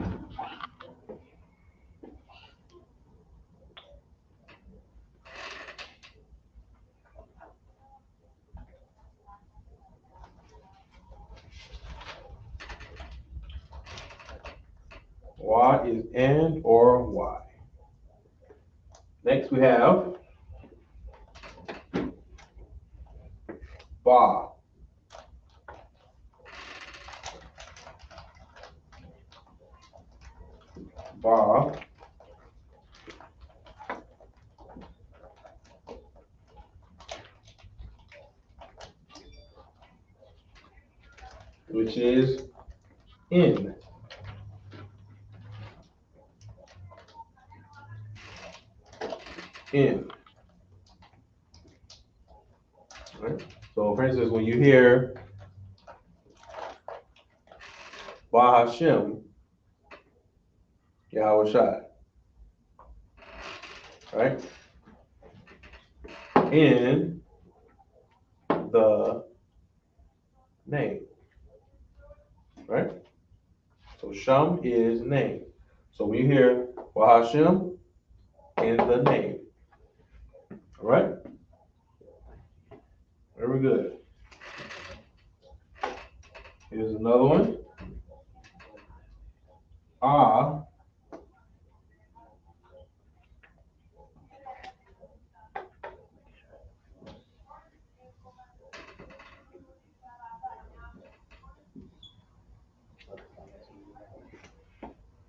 Why is and or why. Next we have ba. Ba which is in. In. Right? So for instance, when you hear Ba Hashem, Yahweh Shai, right? In the name, right? So Sham is name. So when you hear Ba Hashem, in the name, all right? Very good. Here's another one. Ah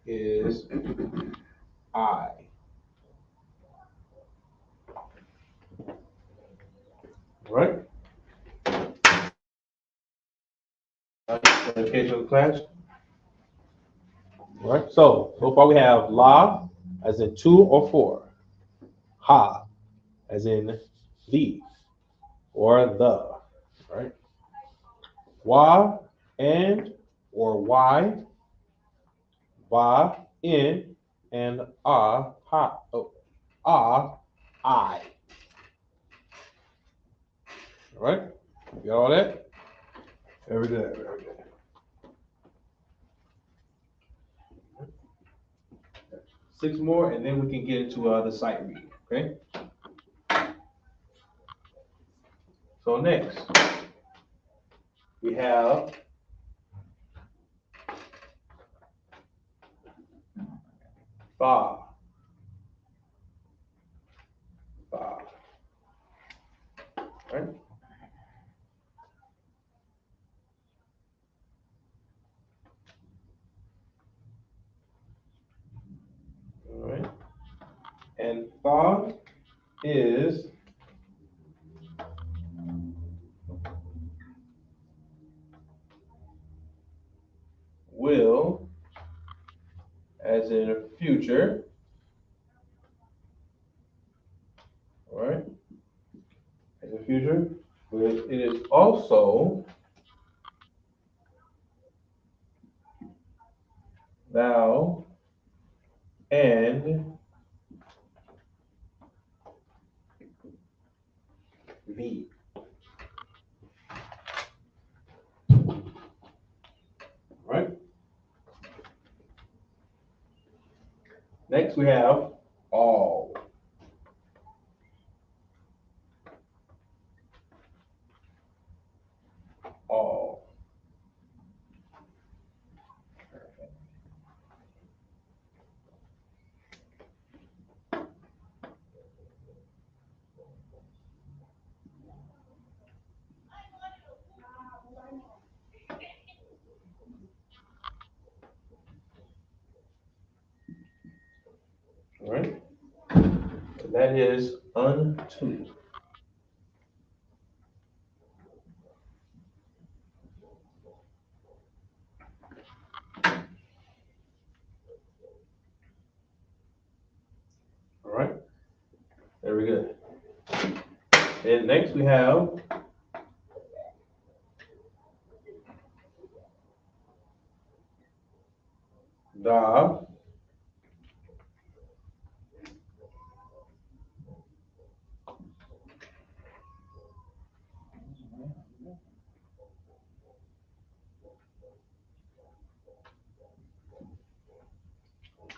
is I. All right? Educational class. All right, so far we have la as in two or four, ha as in the or the, right? Wa and or why, ba in, and ha, oh, I. All right, you got all that? Very good, very good. Six more, and then we can get into the sight reading, okay? So next, we have ba. Ba. Right? All right. And ba is will, as in future. All right. As a future, but it is also thou, and thee. Right? Next we have all. All. All right? So that is unto. All right? Very good. And next we have da,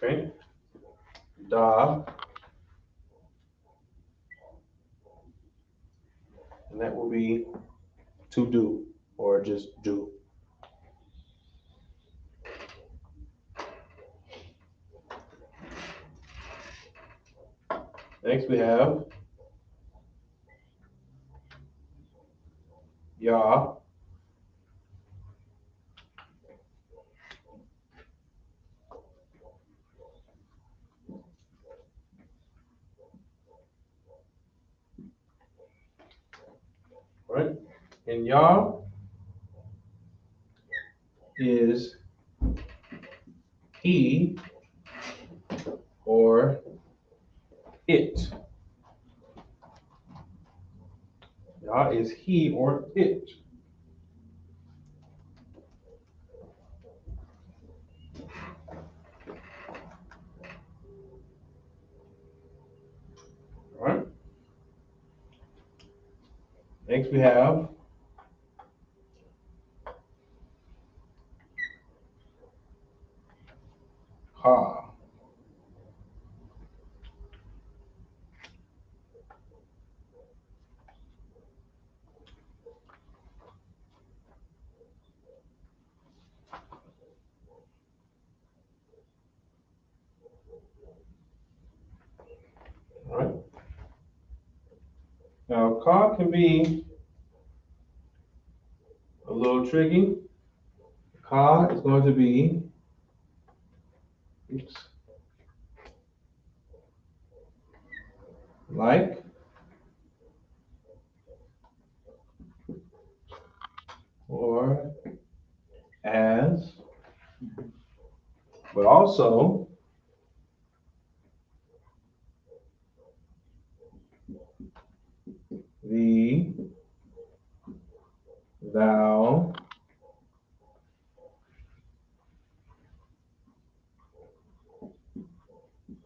okay? Da, and that will be to do, or just do. Next we have ya, right? And ya is he or it. Ya is he or it. All right? Next we have ha. All right? Now ka can be a little tricky. Ka is going to be, oops, like, or as, but also thee, thou,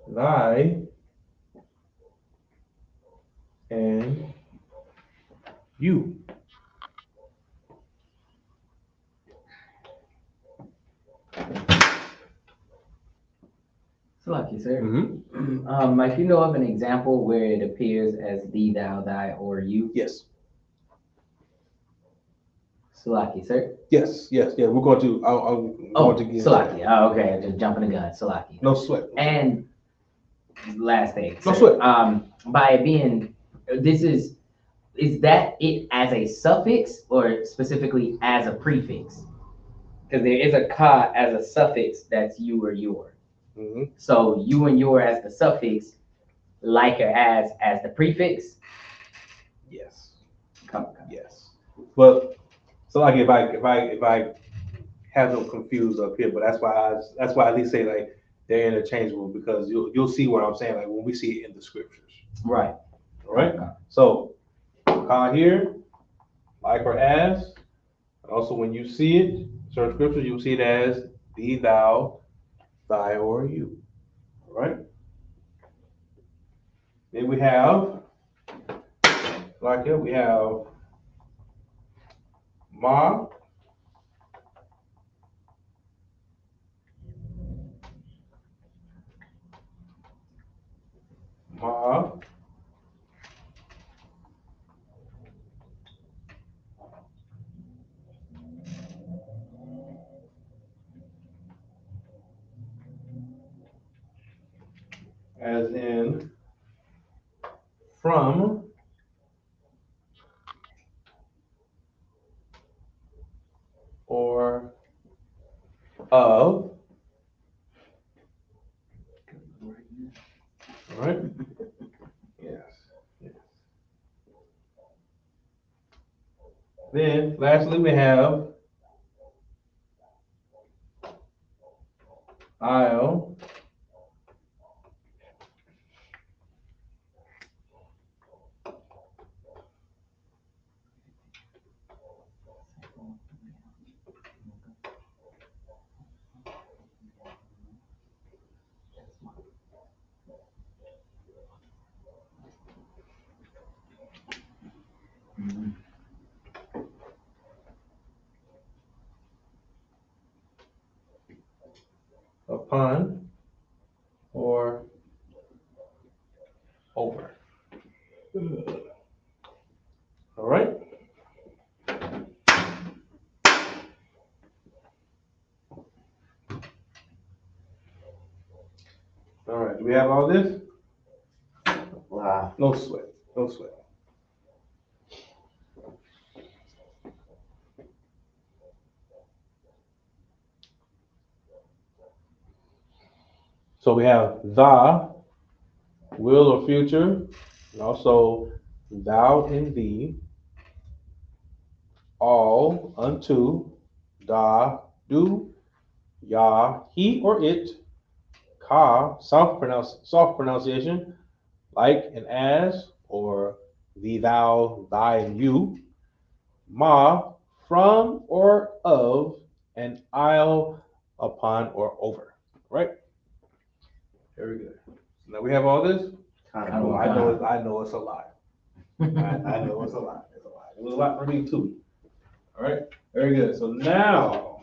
thy, and you. So lucky, sir. Mm-hmm. If you know of an example where it appears as thee, thou, thy, or you. Yes. Salaki, sir. Yes. Yeah. We're going to. I'm going to get. Salaki. Oh, okay. Just jumping the gun. Salaki. No sweat. And last thing. No sir. sweat. By it being, is that it as a suffix or specifically as a prefix? Because there is a ka as a suffix that's you or your. Mm-hmm. So you and your as the suffix, like or as the prefix. Yes. Come. Yes. But so like if I have them confused up here, but that's why I at least say like they're interchangeable, because you'll see what I'm saying, like when we see it in the scriptures. Right. All right. Okay. So here, like or as, and also when you see it, certain scriptures, you'll see it as thee, thou, thy or you. All right. Then we have, like it, we have ma, ma, as in from or of. All right. Yes. Yes. Then lastly we have I'll. Upon or over. All right. All right. Do we have all this? Wow. No sweat. No sweat. So we have the, will or future, and also thou and thee, all, unto, da, do, ya, he or it, ka, soft pronunciation, like and as, or thee, thou, thy, and you, ma, from or of, and I'll, upon or over. Right? Very good. Now we have all this. I know it's a lot. I know it's a lot. It's a lot. It was a lot for me too. All right. Very good. So now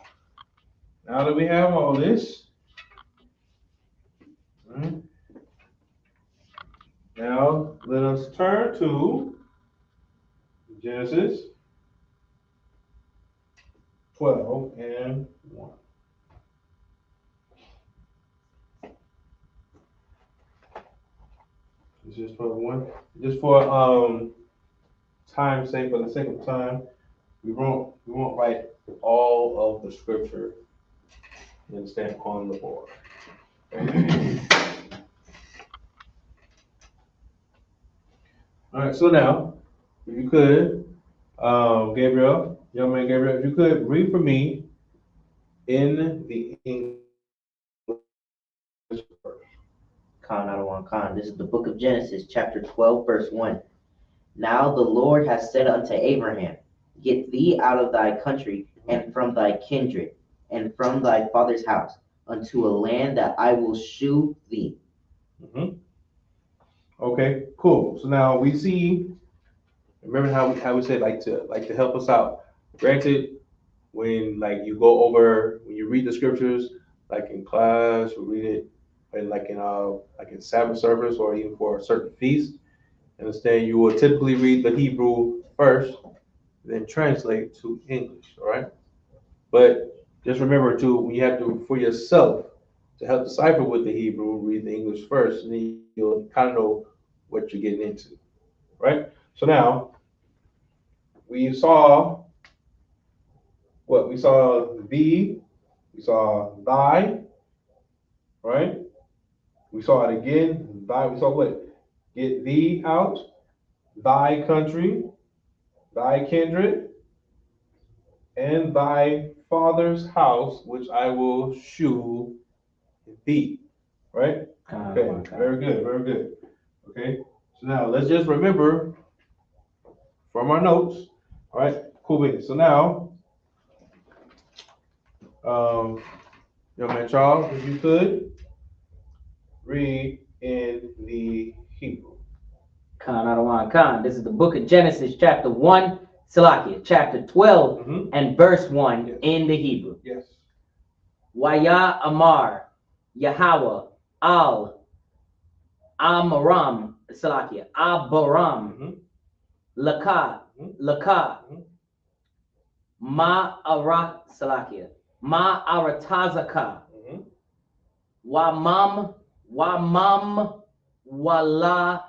that we have all this, now let us turn to Genesis 12 and 1. Genesis 12 and 1. Just for time's sake, for the sake of time, we won't write all of the scripture. You understand, on the board. All right, so now, if you could, Gabriel, young man Gabriel, if you could read for me in the English verse. Khan. This is the book of Genesis, chapter 12, verse 1. Now the Lord has said unto Abraham, get thee out of thy country, and from thy kindred, and from thy father's house, unto a land that I will shew thee. Mm-hmm. Okay, cool. So now we see. Remember how we said like to help us out. Granted, when you read the scriptures, like in class, you read it, and like in Sabbath service or even for a certain feast. Understand? You will typically read the Hebrew first, then translate to English. All right. But just remember too, when you have to for yourself to help decipher with the Hebrew, read the English first, and then you'll kind of know what you're getting into, right? So now we saw what we saw thee, we saw thy, right? We saw it again. Thy. We saw what? Get thee out, thy country, thy kindred, and thy father's house, which I will shew thee. Right? Okay. Very good. Very good. Okay. So now let's just remember from our notes. All right. Cool. So now, Yo, man, Charles, if you could read in the Hebrew. Khan Adawan Khan. This is the book of Genesis, chapter 1, Salakia, chapter 12, and verse 1 in the Hebrew. Yes. Waya Amar, Yahweh, Al, Amaram, Salakia, Abaram, Laka, Laka, Ma'ara, Salakia, Ma'aratazaka, Wamam, Wala,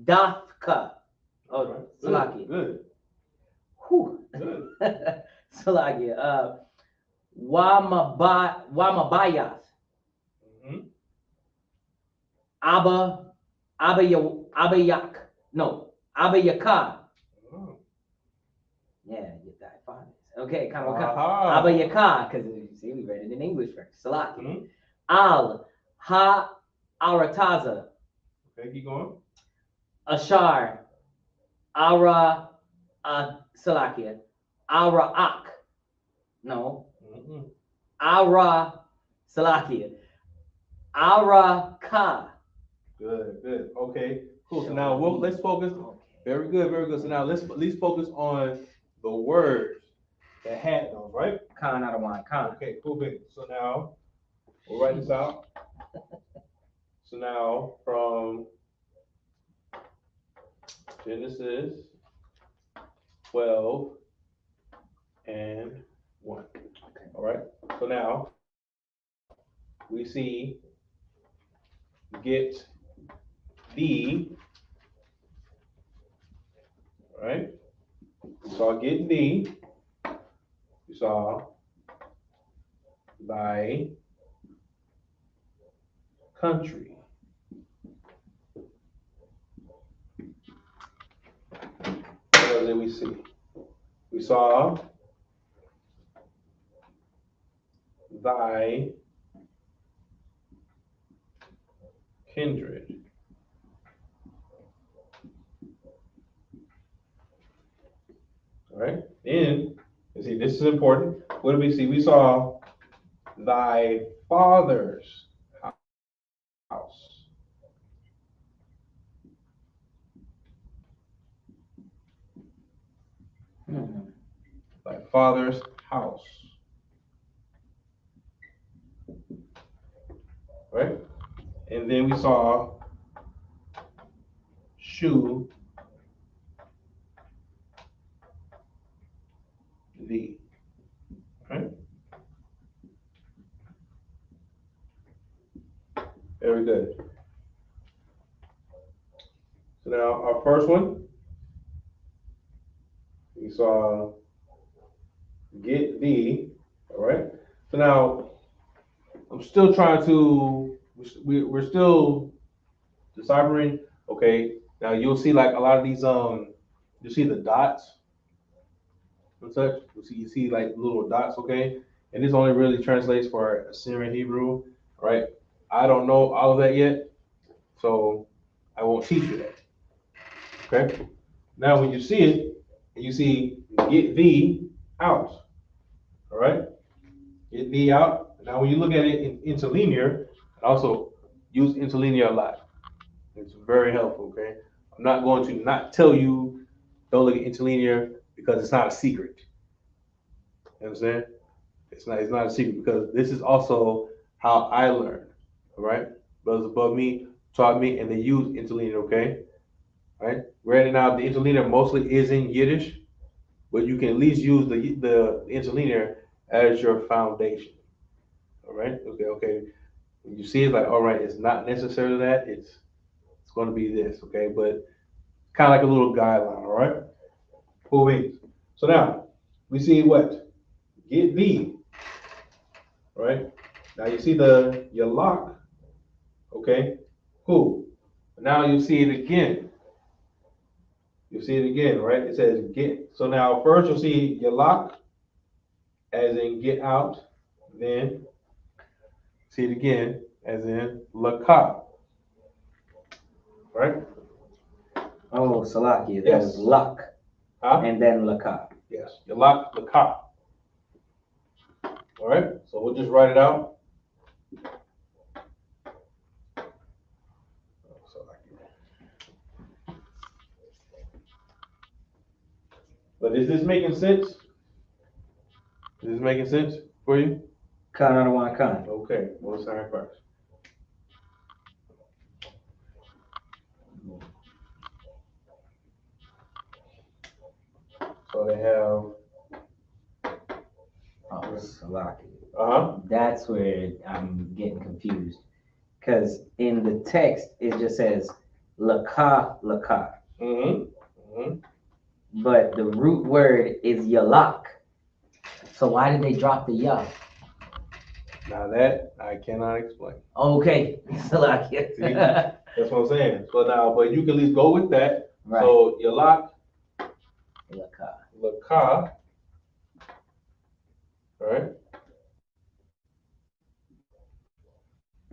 Dafka. Oh, Salakia. Good. Whew. Good. Salakia. Wamabayas. Abayak. No, Abayaka. Yeah, you got fine. Okay, kind of Abayaka, because you see, we read it in English first. Salakia. Al Ha Arataza. Okay, keep going. Ashar Ara Salakia. Ara-ak. No. Ara Salakia. Ara-ka. Good. Okay, cool. So now let's focus. Very good. So now let's at least focus on the words that had those, right? Khan Adawan Khan. Okay, cool. So now we'll write this out. So now from Genesis 12 and 1. All right. So now we see get thee. All right. We saw get thee. We saw thy country. What else did we see? We saw thy kindred. All right. Then, you see, this is important. What did we see? We saw thy father's house. Thy father's house. Right? And then we saw shoe thee. Right? Very good. So now our first one, we saw get thee. All right. So now I'm still trying to, we're still deciphering. Okay. Now you'll see like a lot of these, you see the dots and such. You see like little dots. Okay. And this only really translates for Assyrian Hebrew. Right. I don't know all of that yet, so I won't teach you that. Okay. Now when you see it, you see get thee out. All right. Get thee out. Now when you look at it in interlinear, also use interlinear a lot. It's very helpful. Okay. I'm not going to not tell you don't look at interlinear because it's not a secret. You understand? It's not a secret because this is also how I learned. All right. Brothers above me taught me and they use interlinear. Okay. All right. Right now the interlinear mostly is in Yiddish, but you can at least use the interlinear as your foundation. All right. Okay. When you see it, like, all right, it's not necessarily that. It's going to be this. Okay. But kind of like a little guideline. All right. Cool beans. So now we see what? Get thee. All right. Now you see your lock. Okay. Cool. Now you see it again. You see it again, right? It says get. So now first you'll see your lock, as in get out. Then see it again, as in lakah. Right? Oh, Salakia. Yes. That was luck. Huh? And then lakah. Yes. Your lock, lakah. All right, so we'll just write it out. But is this making sense? Is this making sense for you? Khan on the one Khan. Okay, Most High Christ. So they have. Oh, Salaki. Uh-huh. That's where I'm getting confused. Because in the text, it just says laka, laka. Mm-hmm. Mm-hmm. But the root word is yalak. So why did they drop the ya? Now that I cannot explain. Okay, Salaki. See, that's what I'm saying. So now, but you can at least go with that. Right. So Yalak, Laka. Laka, all right?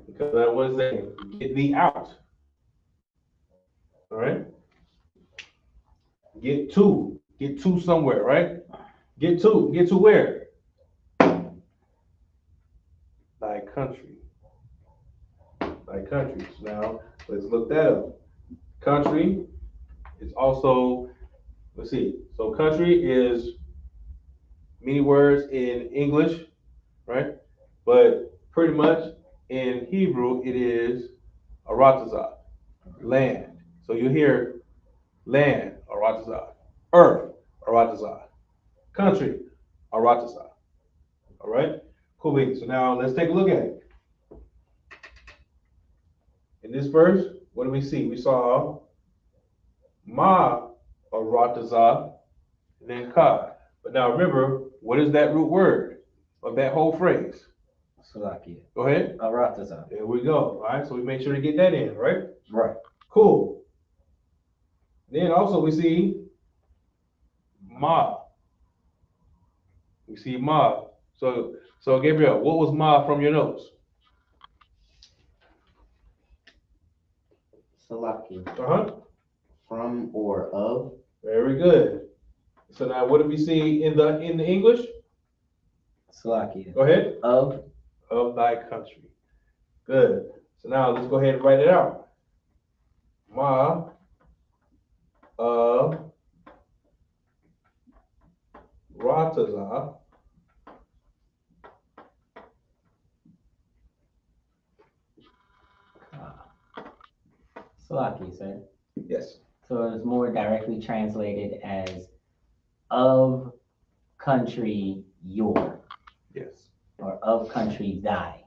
Because that was saying, get thee out. All right? Get to somewhere, right? Get to where? Thy country. Thy countries. Now, let's look that up. Country is also, let's see. So country is many words in English, right? But pretty much in Hebrew, it is aratazah, land. So you hear land, aratazah, earth, aratazah, country, aratazah. All right? Cool beans. So now let's take a look at it. In this verse, what do we see? We saw ma aratazah and then ka. But now remember, what is that root word of that whole phrase? Salaki. Go ahead. Aratazah. There we go. All right, so we make sure to get that in, right? Right. Cool. Then also we see ma. We see ma. So Gabriel, what was ma from your notes? Salaki. Uh-huh. From or of. Very good. So now what do we see in the English? Salaki. Go ahead. Of thy country. Good. So now let's go ahead and write it out. Ma Ratazah. Salaki, sir. Yes. So it's more directly translated as of country your. Yes. Or of country thy.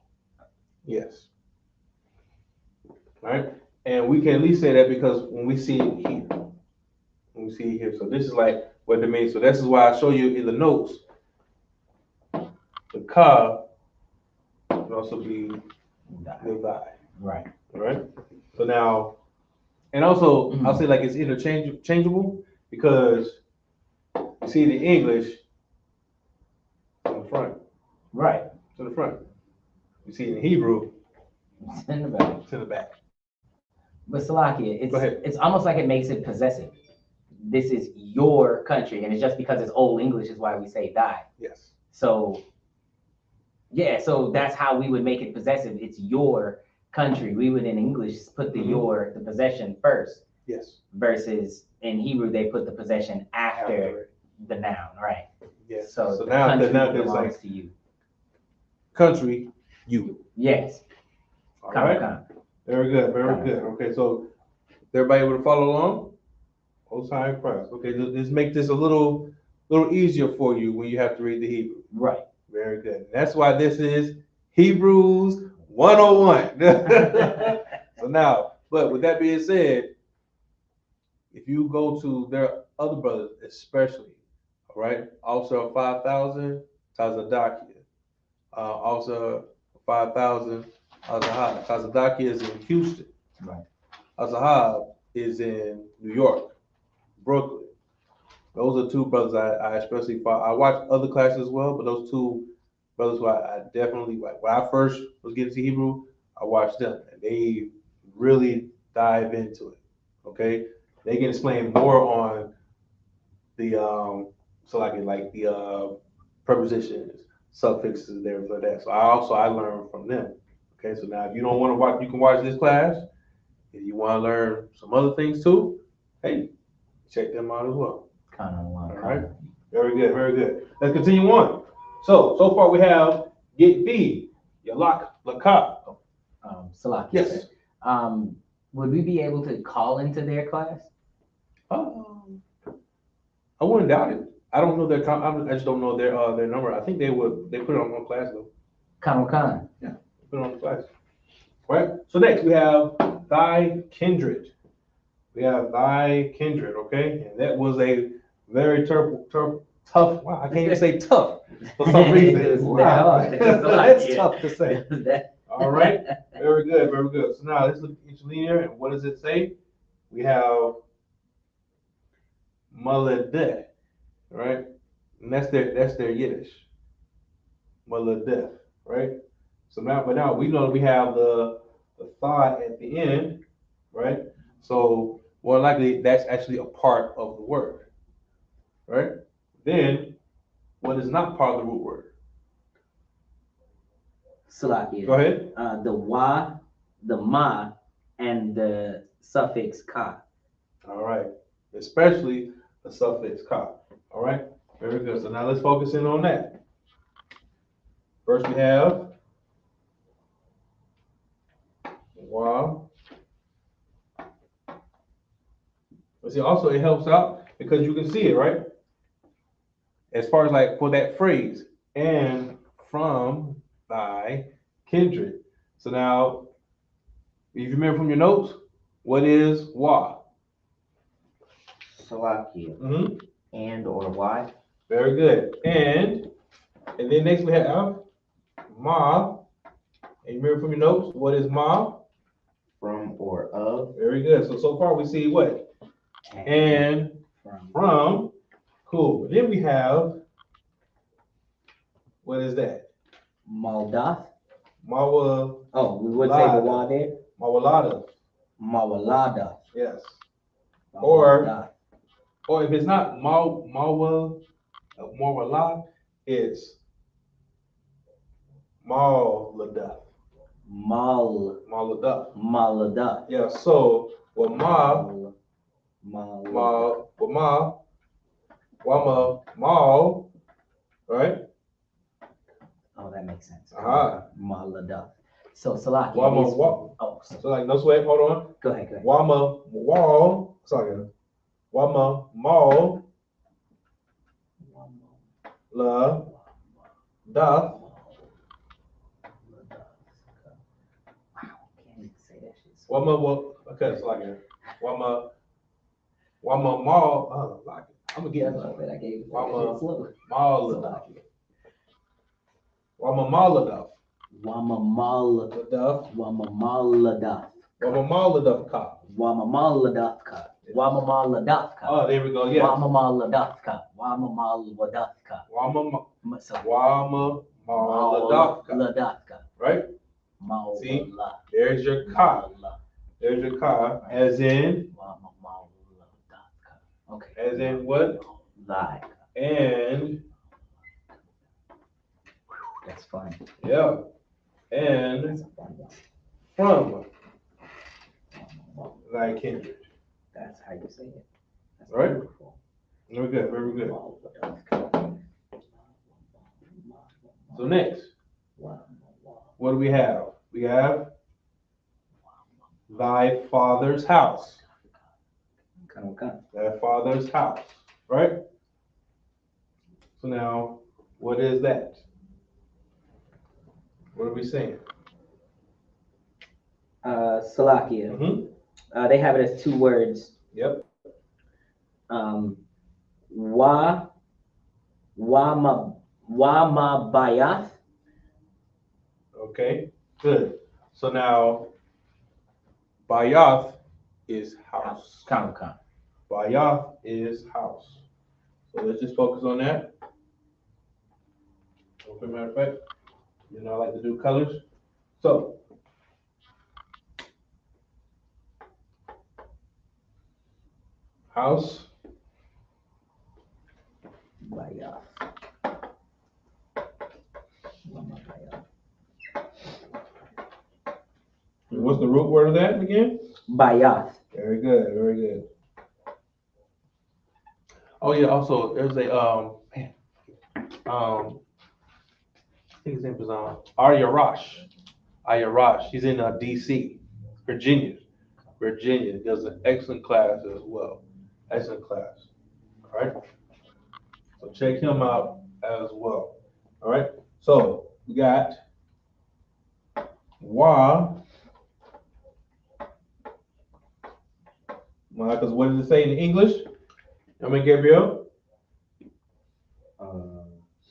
Yes. All right. And we can at least say that because when we see it here, so this is like what it means. So this is why I show you in the notes. The ka can also be the thy. Right. All right. So now, and also I'll say like it's interchangeable because you see the English on the front. Right. To the front. You see in Hebrew. It's in the back. To the back. But Salakia, it's almost like it makes it possessive. This is your country, and it's just because it's old English is why we say thy. Yes. So, yeah, so that's how we would make it possessive. It's your country. We would in English put the the possession first. Yes. Versus in Hebrew, they put the possession after the noun, right? Yes. So So the now country there's belongs like to you. Country, you. Yes. All right. Very good. Very good. Okay, so everybody able to follow along? Most High Christ. Okay, let's make this a little easier for you when you have to read the Hebrew. Right. Very good. And that's why this is Hebrews 101. So now, but with that being said, if you go to their other brothers, especially, all right, also 5,000 Tazadakia, also 5,000 Azahab. Tazadakia is in Houston. Right. Azahab is in New York, Brooklyn. Those are two brothers I especially follow. I watch other classes as well, but those two brothers who I definitely like. When I first was getting to Hebrew, I watched them, and they really dive into it. Okay, they can explain more on the so like the prepositions, suffixes there for that. So I learned from them. Okay, so now if you don't want to watch, you can watch this class. If you want to learn some other things too, hey, check them out as well. All right, very good, very good. Let's continue on. So far we have get thee, Yalak, Lakab. Salaki. Yes. Would we be able to call into their class? I wouldn't doubt it. I don't know their. I just don't know their number. I think they would. They put it on class though. Khan. Yeah, put it on the class. All right. So next we have thy kindred. We have thy kindred. Okay, and that was a very tough. Wow, I can't even say tough for some reason. Wow, that's tough to say. All right. Very good. Very good. So now let's look at each linear and what does it say? We have Maladeh, right? And that's their Yiddish. Maladeh, right? So now we know we have the thought at the end, right? So more likely that's actually a part of the word, right? Then what is not part of the root word? Salaki. Go ahead. The wa, the ma, and the suffix ka. All right. Especially the suffix ka. All right. Very good. So now let's focus in on that. First we have wa. But see, also it helps out because you can see it, right? As far as like for that phrase, and from thy kindred. So now, if you remember from your notes, what is wa? Salaki. Mm-hmm. And or why? Very good. And then next we have ma. And you remember from your notes, what is ma? From or of. Very good. So far we see what? And from. Cool. Then we have, what is that? Maldath. Mawa. Oh, we would say Mawa there. Mawalada. Mawalada. Yes. Mawalada. Or if it's not Mawala, it's Malada. Malada. Yeah. So Wama. Mal, right? Oh, that makes sense. Malada. So Salaki. So like no sweat. Hold on. Go ahead. Wama wall. Sorry. Wama mal. La. Da. Wama. Okay. So like Wama mal. Oh, like I'm gonna get it. I gave Wama slow. mal. Wama maladaf. Wama maladaf. Wama maladaf. Wama maladaf. Wama maladafka. Wama maladafka. Oh, there we go. Yes. Wama maladafka. Wama maladafka. Wama maladafka. Right? See, there's your ka. There's your ka. As in. Wama maladafka. Okay. As in what? Like. And. That's fun. Yeah. And from thy kindred. That's how you say it. That's right? Beautiful. Very good, very good. So next, what do we have? We have thy father's house. Thy father's house, right? So now, what is that? What are we saying? Salakia. Mm-hmm. They have it as two words. Yep. Wa ma bayath. Okay, good. So now, bayath is house. Bayath is house. So let's just focus on that. Okay, matter of fact, you know I like to do colors. So, house. the root word of that again? Bayath. Very good, very good. Oh yeah, also there's a I think his name is Ayarash. He's in DC, Virginia. Virginia does an excellent class as well. Excellent class. All right. So check him out as well. All right. So we got Wa. Because what does it say in English? I mean, Gabriel.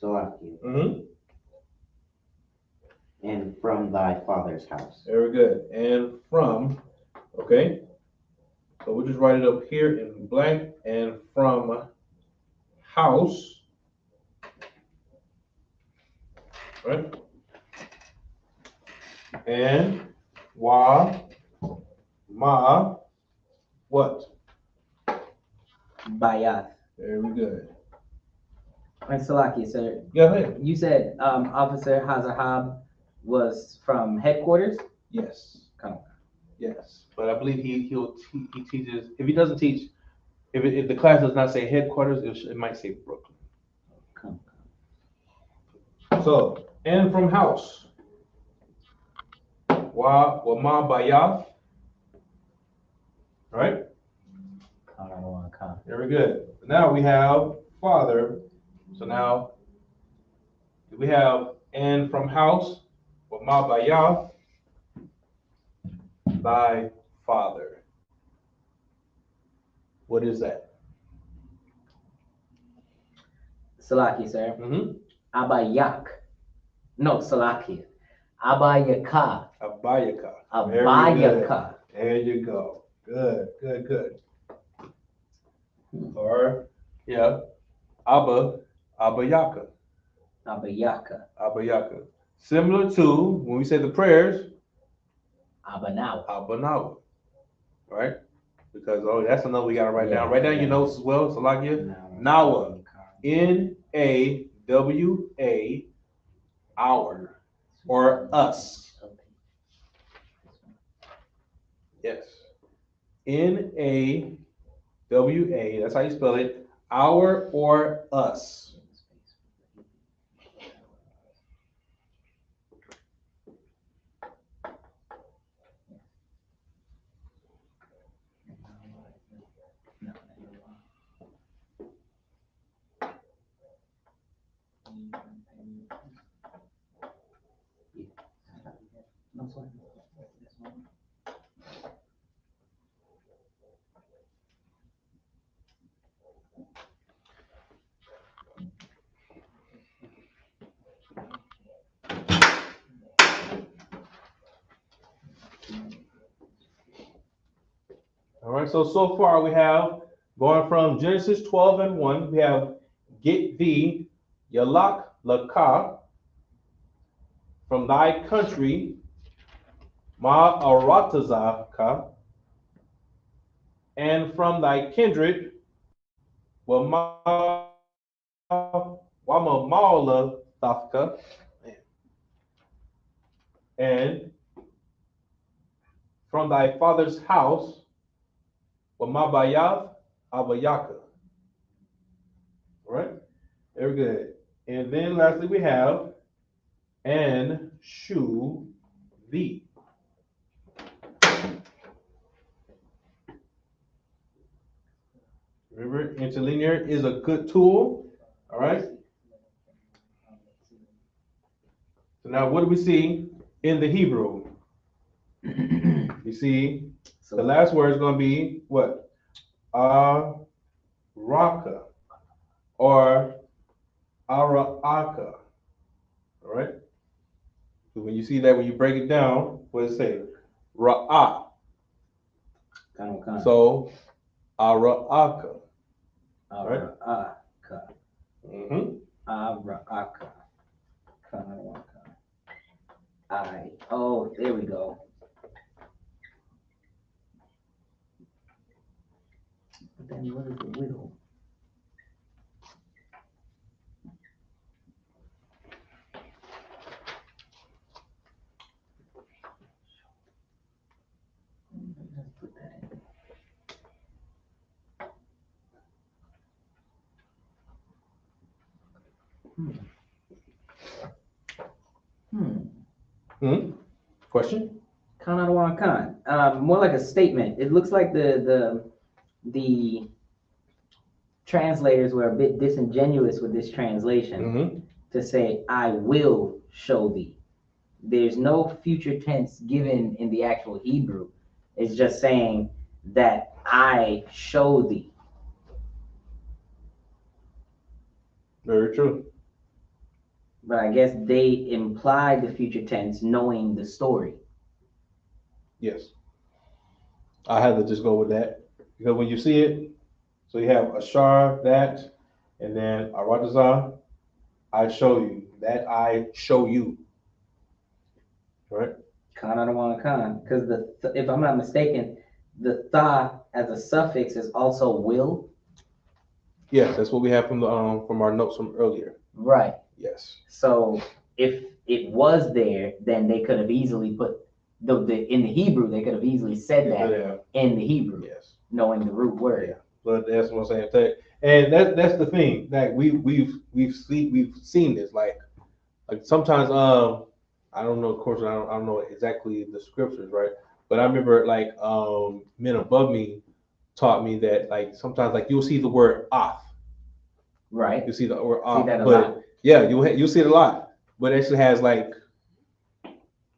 Salakia. Mm-hmm. And from thy father's house. Very good. And from, okay. So we'll just write it up here in blank. And from house. Right? And wa, ma, what? Bayath. Very good. And Salaki, sir. Go ahead. You said Officer Hazahab was from headquarters? Yes. Come on. Yes. But I believe he teaches, if he doesn't teach, if the class does not say headquarters, it might say Brooklyn. Come. So, and from house. Wa ma bayath. Right? Very good. Now we have father. So now we have and from house, wa ma bayath, thy father. What is that? Salaki, sir. Mm-hmm. Abayak. No, Salaki. Abayaka. Abayaka. Abayaka. There you go. Good. Or, yeah, Abayaka. Abayaka. Similar to when we say the prayers, Abanawa. Right? Because, that's another we got to write down. Write down your notes as well, Salakia. Nawa. N-A-W-A, our, or us. Yes. N-A-W-A, that's how you spell it. Our or us. All right, so far we have, going from Genesis 12:1, we have get thee, Yalak Laka, from thy country, Ma Aratazaka, and from thy kindred, Wama Maula Thafka, and from thy father's house, Wamabayath Abayaka. All right, very good. And then lastly we have and shu thee. Remember, interlinear is a good tool. All right. So now what do we see in the Hebrew? We see the last word is going to be what? Araka or Ara'aka. All right. So when you see that, when you break it down, what does it say? Ra'ah. So Ara'aka. Ara'aka. Mm-hmm. Ara'aka. There we go. But then what is the wiggle? Question? Khan Adawan Khan. More like a statement. It looks like the translators were a bit disingenuous with this translation to say, I will show thee. There's no future tense given in the actual Hebrew. It's just saying that I show thee. Very true. But I guess they implied the future tense knowing the story. Yes. I had to just go with that. Because when you see it, so you have Ashar, that, and then Aratazah, I show you. That I show you. Right? Khan Adawan Khan. Because if I'm not mistaken, the tha as a suffix is also will. Yes, that's what we have from the from our notes from earlier. Right. Yes. So if it was there, then they could have easily put in the Hebrew. They could have easily said that in the Hebrew. Yes. Knowing the root word. Yeah. But that's what I'm saying. And that's the thing that we've seen this like sometimes I don't know, of course I don't know exactly the scriptures, right? But I remember like men above me taught me that like sometimes like you'll see the word off. Right. You see the word off. See that a but lot. Yeah, you'll see it a lot. But it actually has like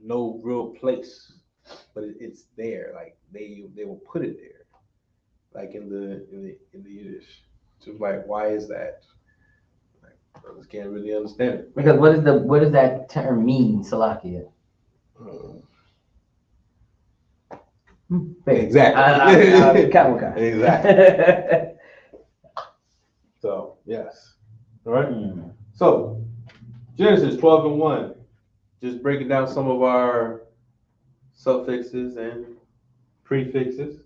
no real place. But it's there. Like they will put it there. Like in the Yiddish. So like why is that? Like, I just can't really understand it. Because what does that term mean, Salakia? Exactly. Exactly. So yes. All right. So Genesis 12:1. Just breaking down some of our suffixes and prefixes.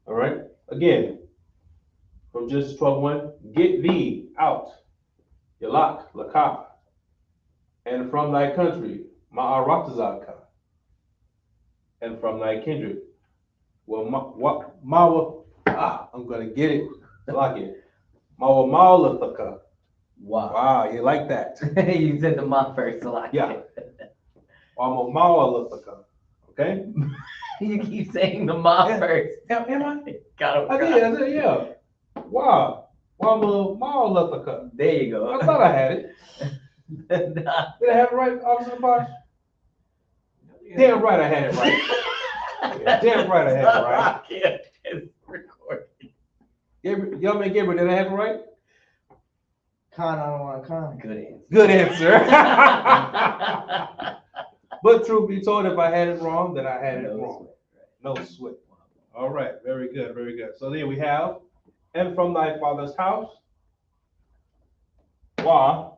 All right. Again, from Genesis 12:1, get thee out, Yalak, Lakah, and from thy country, Ma'aratazaka, and from thy kindred. Well, I'm gonna get it. Like it. Mawamalataka. Wow, you like that? You said the ma first, Salakia. Yeah. Mawamalataka. Okay. You keep saying the ma first. Am I? I did, yeah. Wow. Mawamalataka. There you go. I thought I had it. Did I have it right, Officer Bosch? Damn right I had it right. Damn right I had it right. It's recording. Y'all make Gabriel, did I have it right? Con, I don't want con. Good answer. But truth be told, if I had it wrong, then I had it wrong. No sweat. All right, very good, very good. So then we have, and from thy father's house, Wabaya,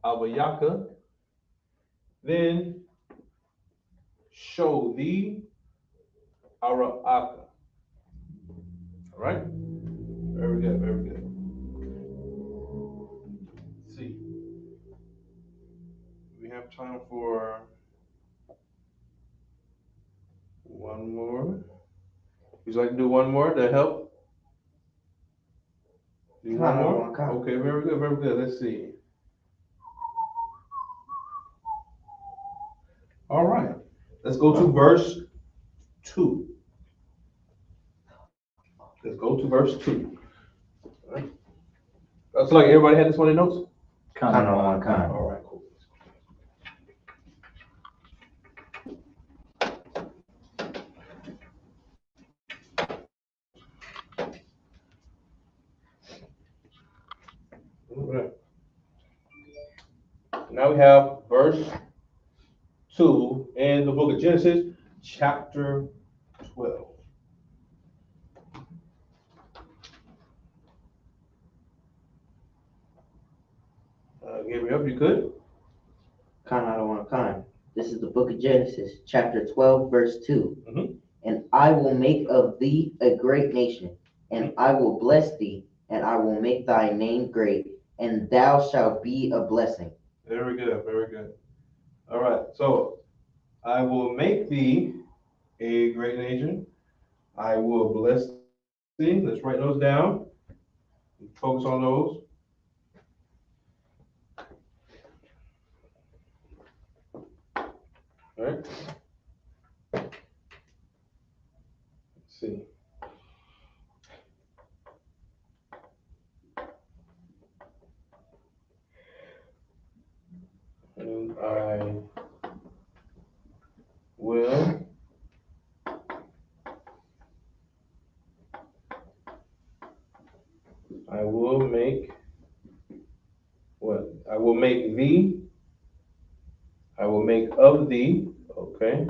Abayaka, then show thee Ara'aka. All right? Very good, very good. Let's see. We have time for one more. Would you like to do one more to help? Do one more? Okay, very good, very good. Let's see. All right. Let's go to verse 2. Let's go to verse 2. All right. So like everybody had this one in notes? Con. All right, cool. All right. Now we have verse 2 in the book of Genesis, chapter 12. Gabriel, you good? Con, I don't want con. This is the book of Genesis, chapter 12, verse 2. And I will make of thee a great nation, and I will bless thee, and I will make thy name great, and thou shalt be a blessing. Very good, very good. All right, so I will make thee a great nation. I will bless thee. Let's write those down. Focus on those. All right. Let's see. And I will make what? I will make thee. I will make of thee. Okay.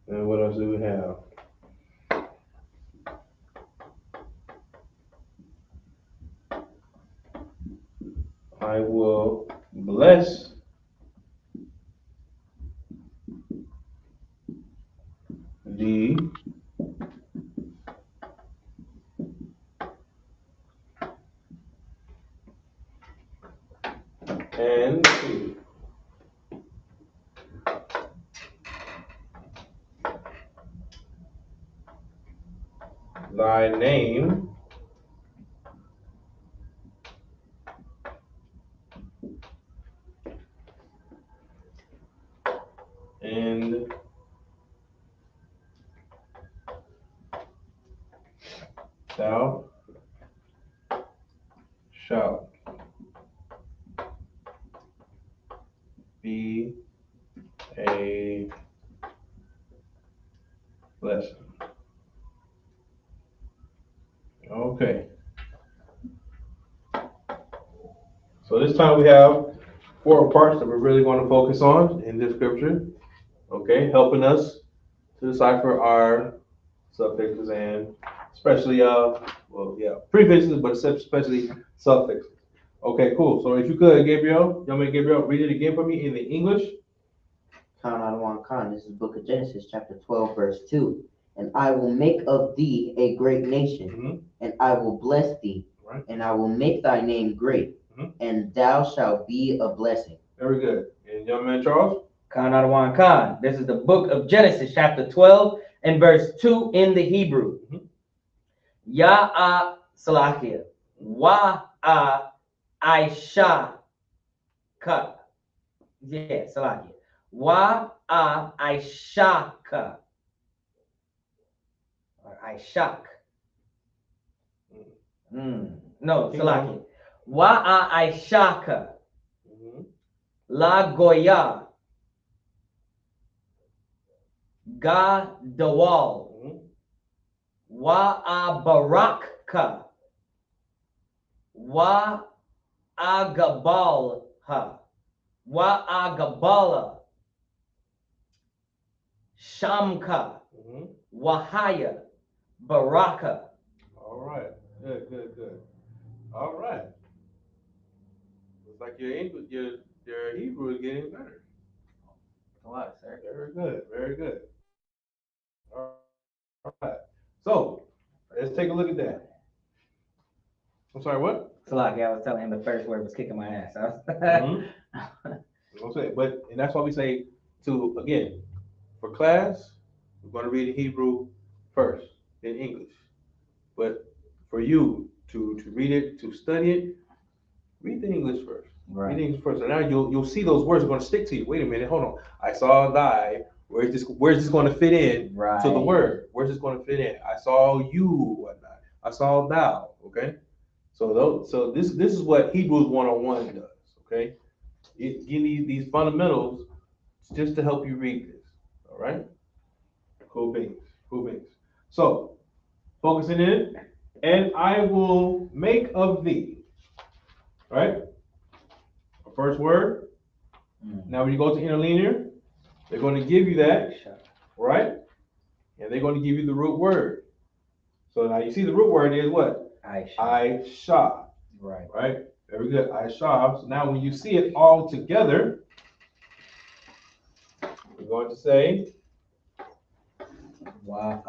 And what else do we have? I will bless thee and thy name and thou shalt be a blessing. Okay. So this time we have 4 parts that we're really going to focus on in this scripture. Okay, helping us to decipher our suffixes and especially prefixes, but especially suffixes. Okay, cool. So if you could, Gabriel, read it again for me in the English. This is the book of Genesis, chapter 12, verse 2. And I will make of thee a great nation, and I will bless thee, and I will make thy name great, and thou shalt be a blessing. Very good. And young man Charles? Khan. This is the book of Genesis, chapter 12, and verse 2 in the Hebrew. Ya'a Salakia. Wa'a I.S.U.P.K. Yeah, Salakia. Wa'a I.S.U.P.K. Or I.S.U.P.K. No, Salakia. Wa'a I.S.U.P.K. La Goya. Ga Dawal. Wa'a Barakka. Wa'a Gabalha. Wa'a Gabala. Shamka. Wahaya. Baraka. All right. Good. All right. Looks like your English, your Hebrew is getting better. A lot, sir. Very good. All right. So let's take a look at that. I'm sorry, what? Salaki, I was telling him the first word was kicking my ass. And that's why we say again, for class, we're going to read the Hebrew first, then English. But for you to read it, to study it, read the English first. Right. Read the English first. So now you'll see those words are going to stick to you. Wait a minute, hold on. I saw thy. Where's this going to fit in to the word? Where's this going to fit in? I saw you, whatnot. I saw thou. Okay. So this is what Hebrews 101 does. Okay. It give you these fundamentals just to help you read this. All right. Cool beans. So focusing in, and I will make of thee. Right. First word. Now when you go to interlinear, they're going to give you that, right? And they're going to give you the root word. So now you see the root word is what? I.S.U.P.K. Right? Very good. I.S.U.P.K. So now when you see it all together, we're going to say Wa.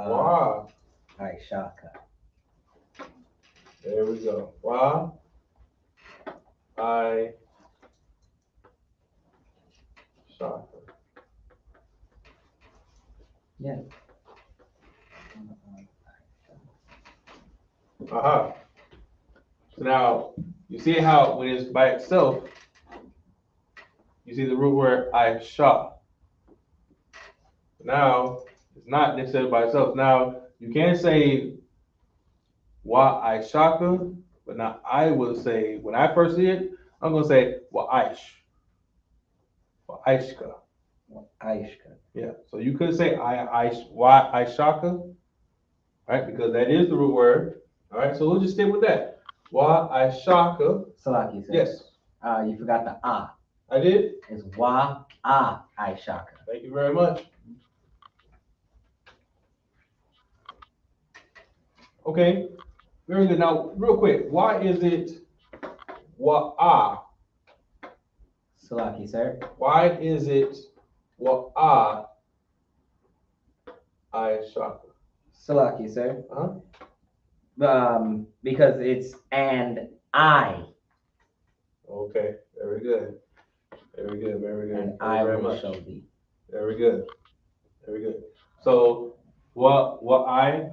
I.S.U.P.K. There we go. Wa. I.S.U.P.K. Yeah. So now you see how when it's by itself, you see the root word I.S.U.P.K. Now it's not necessarily by itself. Now you can say I.S.U.P.K, but now I will say when I first see it, I'm gonna say I.S.U.P.K. Yeah. So you could say I.S.U.P.K, right? Because that is the root word. All right. So we'll just stick with that. I.S.U.P.K. Salaki, sir. Yes. You forgot the ah. I did. It's I.S.U.P.K. Thank you very much. Okay, very good. Now, real quick, why is it wa'a? Salaki, sir. Why is it wa'a I.S.U.P.K? Salaki, sir. Uh-huh. Because it's and I. Okay, very good. Very good, very good. And Thank I you very will much. show thee. Very good. Very good. So, I.S.U.P.K.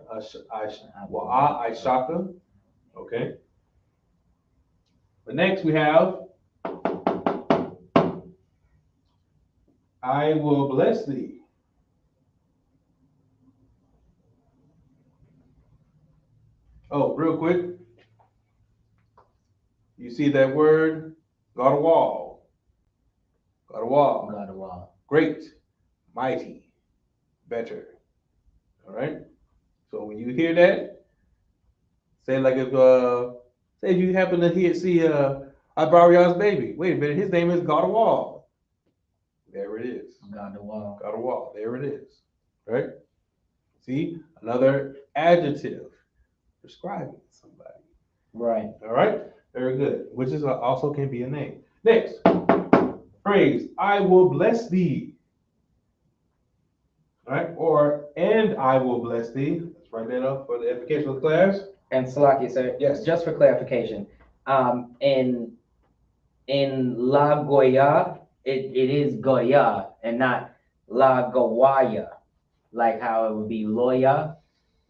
Okay. But next we have I will bless thee. Oh, real quick. You see that word? Qadash. Qadash. Great, mighty, better. All right. So when you hear that, say like if say if you happen to see Abariah's baby. Wait a minute, his name is Qadash. There it is. Qadash. There it is. Right? See, another adjective describing somebody. Right. All right. Very good. Which is also can be a name. Next phrase: I will bless thee. All right. Or and I will bless thee. Let's write that up for the edification of the class. And Salaki, sir. Yes. Just for clarification, in La Goya, it is Goya and not La Goya, like how it would be Loya.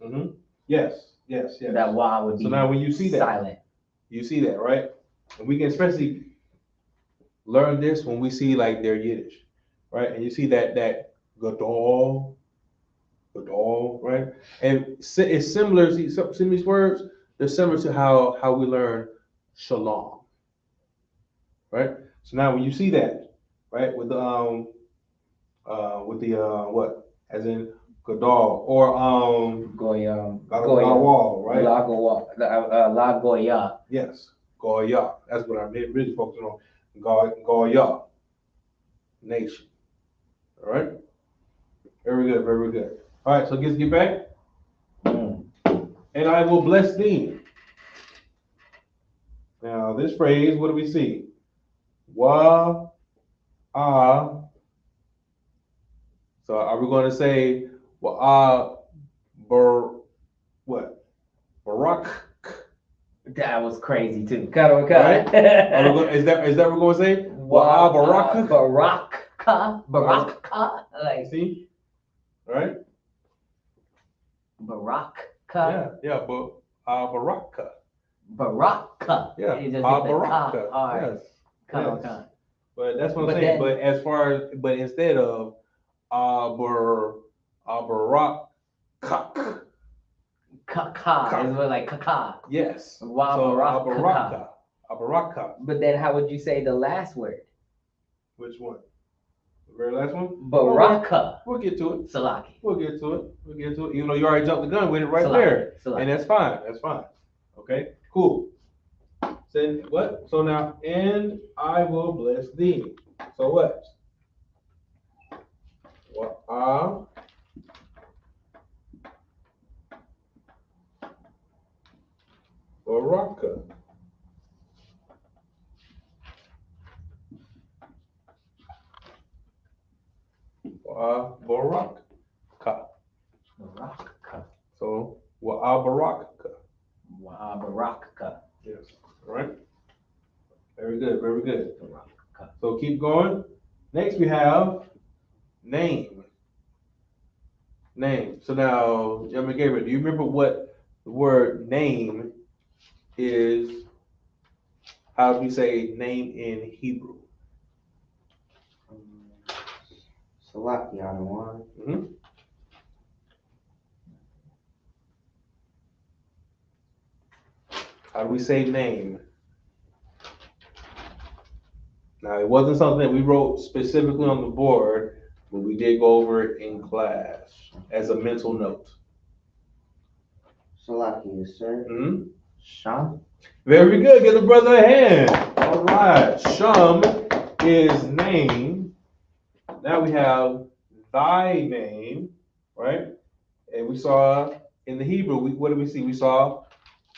Mm-hmm. Yes. That wa would be so now when you see that, silent. You see that, right? And we can especially learn this when we see like their Yiddish, right? And you see that Gadol, right? And it's similar. See, some of these words, they're similar to how we learn shalom, right? So now when you see that, right, with the what, as in Gadol or Goya, Gawal, right? La Goya. Yes, Goya. That's what I'm really focusing on. Goya, nation. All right. Very good. Very good. All right. So let's get back. And I will bless thee. Now this phrase, what do we see? Wa ah. So are we going to say wa ah what? Barak. That was crazy too. Cut. Right? Is that what we're going to say? Wa Barak. Baraka. Like see? Right? Baraka. Yeah, but Baraka. Baraka. Yeah, You just Baraka. Yes. But that's what I'm saying. But as far as instead of Baraka. Kaka is like kaka. Yes. So Baraka. But then how would you say the last word? Which one? The very last one? Baraka. We'll get to it. Salaki. We'll get to it. Even though you already jumped the gun with it right Salaki. there. Salaki. And that's fine. Okay, cool. Say what? So now, and I will bless thee. So what? Baraka. Baraka. So Baraka. Yes. All right. Very good. So keep going. Next we have name. Name. So now, Yama Gabriel, do you remember what the word name is? How do we say name in Hebrew? Salaki on the one. Mm-hmm. How do we say name? Now, it wasn't something that we wrote specifically on the board, but we did go over it in class as a mental note. Salaki, yes, sir. Mm-hmm. Sham. Very good. Give the brother a hand. All right. Shum is name. Now we have thy name, right? And we saw in the Hebrew, what did we see? We saw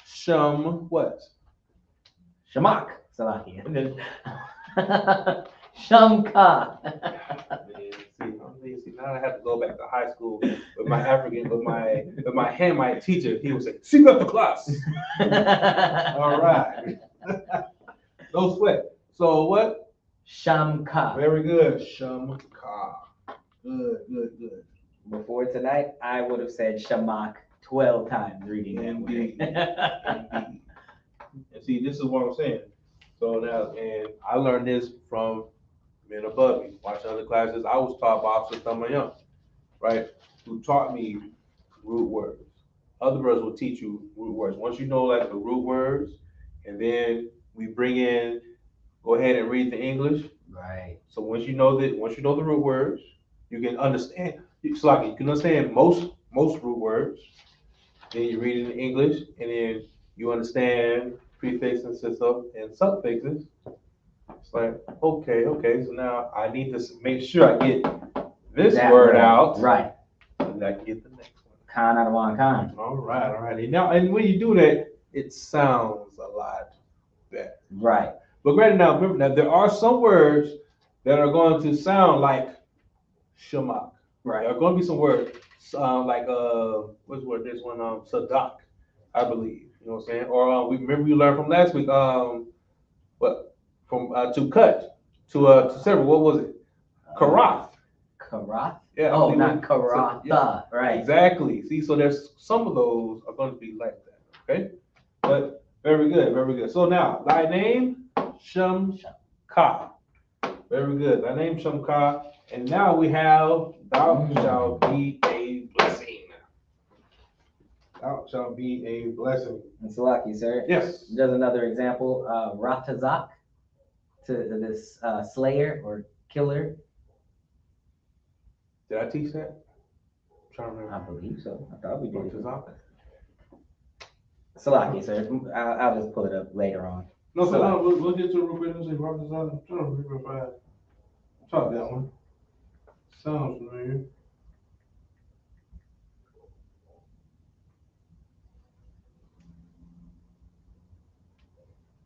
Shum what? Shamak. Salaki. Shamka. See, now I have to go back to high school with my African, with my Hamite teacher. He would say, "See up the class." All right. No sweat. So what? Shamka. Very good. Shamka. Good. Before tonight, I would have said Shamak 12 times reading that Indeed. word. Indeed. And see, this is what I'm saying. So now, and I learned this from men above me. Watching other classes, I was taught by Officer Tamayoung, right? Who taught me root words. Other brothers will teach you root words. Once you know like the root words, and then we bring in, go ahead and read the English. Right. So once you know the root words, you can understand. It's like you can understand most root words. Then you read it in English, and then you understand prefixes and suffixes. It's like, okay. So now I need to make sure I get this word out. Right. And I can get the next one. Khan out of one Khan. All right. And when you do that, it sounds a lot better. Right. But granted, now remember that there are some words that are going to sound like shamak. Right. There are going to be some words like what's the word? This one sadak, I believe. You know what I'm saying? Or we learned from last week to cut to several. What was it? Karath. Karath? Yeah. Oh, not Karatha. Yeah. Right. Exactly. See, so there's some of those are going to be like that. Okay. But very good. So now, thy name, Shamka. Very good. Thy name, Shamka. And now we have, thou shalt be a blessing. Thou shalt be a blessing. And Salaki, sir. Yes. There's another example. Ratazak, to this slayer or killer. Did I teach that? I'm trying to remember. I believe so. I thought we did. Ratazak. Salaki, sir. I'll just pull it up later on. No, we'll get to it real quick and say Ratazak. I'm trying to remember if I taught that one. Sounds familiar.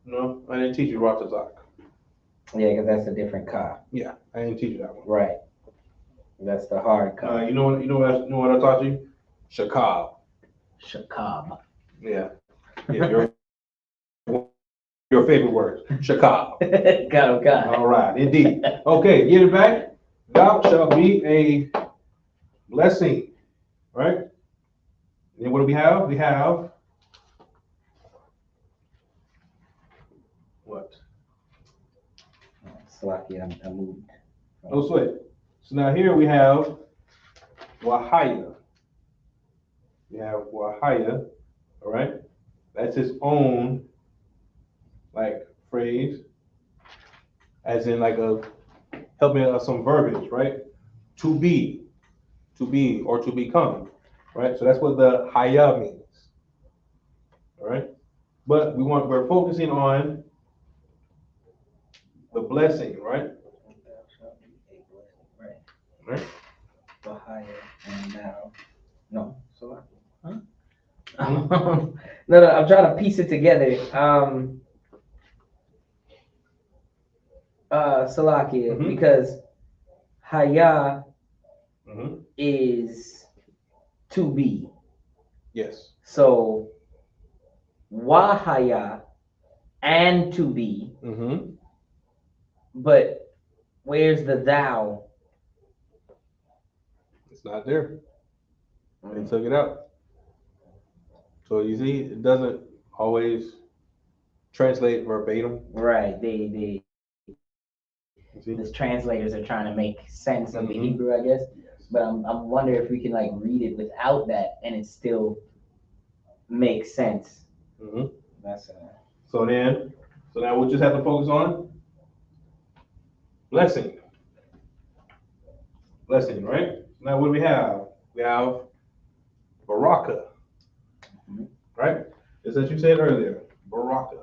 No, I didn't teach you Ratazak. Yeah, because that's a different ka. Yeah, I didn't teach you that one. Right. That's the hard ka. You know what I taught you? Shakab. Shakab. Yeah, your favorite word. Shakab. God. All right, indeed. Okay, get it back. Thou shalt be a blessing. Right? And then what do we have? We have what? Salaki, I moved. No sweat. So now here we have Wahaya. We have Wahaya, all right? That's his own like phrase, as in like helping us some verbiage, right? To be, or to become, right? So that's what the Haya means, all right? But we're focusing on the blessing, right? Right? Wahaya and now. No, Salaki. Huh? No, I'm trying to piece it together. Salaki, because Haya is to be. Yes. So Wahaya and to be. But where's the thou? It's not there. They took it out. So you see, it doesn't always translate verbatim. Right. The translators are trying to make sense of the Hebrew, I guess. But I'm wondering if we can like read it without that and it still makes sense. That's So now we'll just have to focus on blessing. Blessing, right? Now what do we have? We have baraka, right? It's as you said earlier, baraka.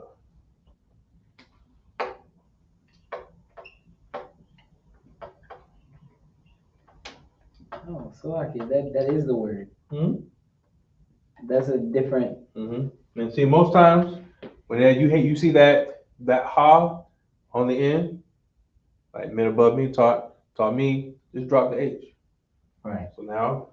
Oh, so that is the word. That's a different. And see, most times when you see that ha on the end, like men above me taught me, just drop the H. Right. So now,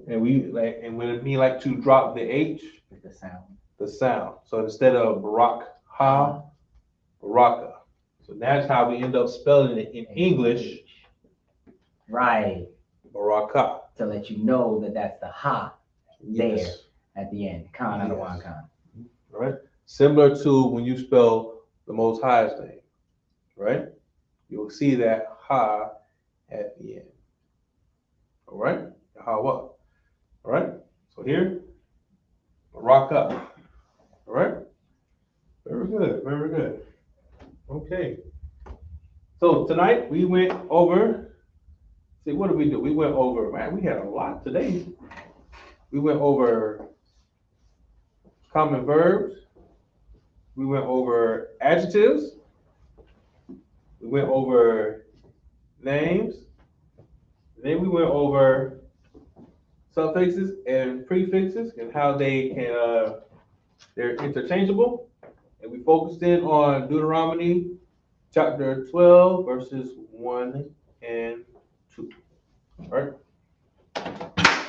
and when we like to drop the H, the sound. The sound. So instead of barak ha, baraka. So that's how we end up spelling it in English. Right. Baraka. To let you know that that's the ha there at the end. Khan out of one khan. Right. Similar to when you spell the Most High's name, right? You'll see that ha at the end. All right. Ha what? All right. So here, baraka. All right. Very good. Very good. Okay. So tonight we went over. See, what did we do? We went over. Man, we had a lot today. We went over common verbs. We went over adjectives. We went over names. Then we went over suffixes and prefixes and how they can they're interchangeable. And we focused in on Deuteronomy chapter 12 verses 1 and 2. All right.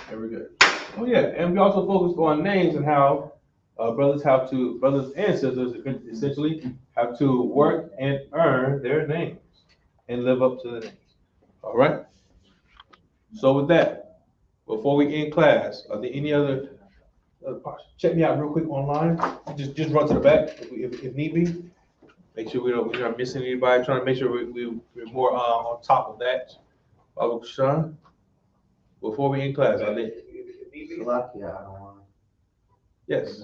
Very good. Oh yeah, and we also focused on names and how brothers and sisters essentially have to work and earn their names and live up to the names. All right. So with that, before we end class, are there any other parts? Check me out real quick online. Just run to the back if need be. Make sure we're not missing anybody. Trying to make sure we're more on top of that. Baba Sean, before we end class, are there? Yes.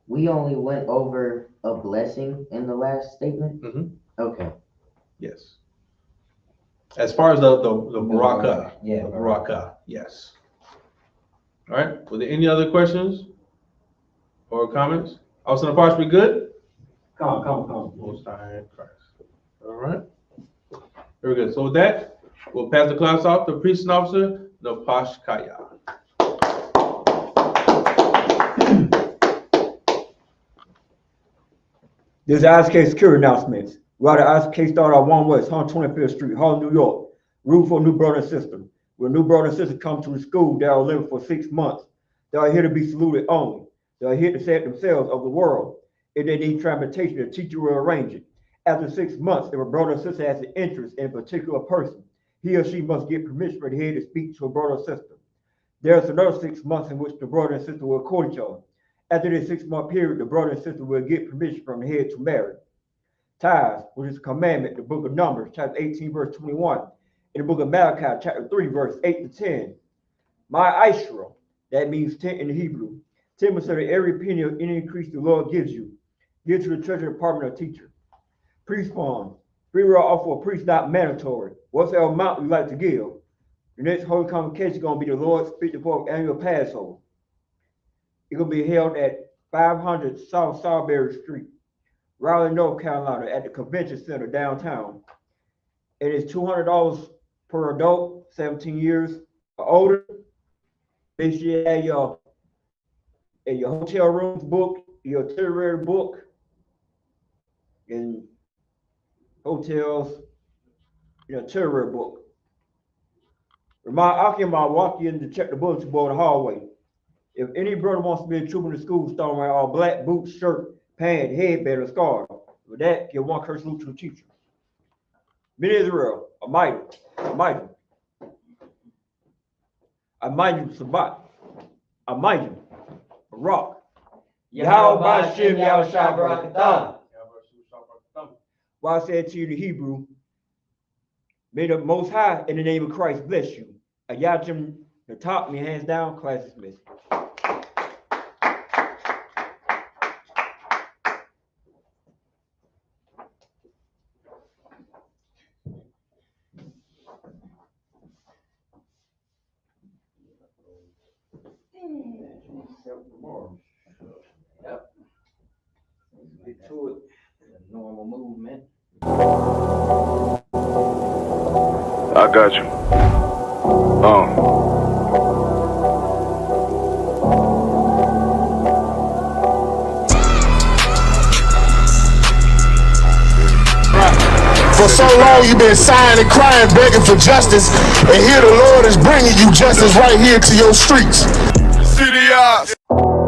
We only went over a blessing in the last statement. Okay. Yes. As far as the baraka, the baraka, yes. All right. Were there any other questions or comments? Also, the parts we good? Come. Most High in Christ. All right. Very good. So with that, we'll pass the class off to priest and officer Napash Kaya. This is I.S.U.K. security announcements. We are the I.S.U.K. started at 1 West, 125th Street, Harlem, New York. Room for new brother and sister. When new brother and sister come to the school, they are living for 6 months. They are here to be saluted only. They are here to save themselves of the world. If they need transportation, the teacher will arrange it. After 6 months, if a brother or sister has an interest in a particular person, he or she must get permission from the head to speak to a brother or sister. There is another 6 months in which the brother and sister will court each other. After this 6 month period, the brother and sister will get permission from the head to marry. Tithes, which is a commandment, the book of Numbers, chapter 18, verse 21. In the book of Malachi, chapter 3, verse 8 to 10. My I.S.U.P.K, that means 10 in the Hebrew. 10% of every penny of any increase the Lord gives you. Give to the treasury department or teacher. Priest funds. Free will offer a priest not mandatory. What's the amount you like to give? The next holy convocation is going to be the Lord's 54th annual Passover. It's going to be held at 500 South Salisbury Street, Raleigh, North Carolina, at the Convention Center downtown. It is $200 per adult, 17 years or older. Make sure you have your hotel rooms booked, your itinerary book, and hotels, your itinerary book. Remind Aki and walk in to check the bulletin board in the hallway. If any brother wants to be a trooper in the school, start wearing all black boots, shirt, pants, headband, or scarf. With that, give one curse salute to the teacher. Men Israel, a mighty. Amayim Sabat, Amayim, Barak, Yahweh Bashem Yahushua Barakatah. Well, I said to you in Hebrew, may the Most High in the name of Christ bless you. Ayachim, the top, me hands down, class dismissed. Yep. Get to it. A normal movement. I got you. For so long you've been sighing and crying, begging for justice, and here the Lord is bringing you justice right here to your streets. CDI.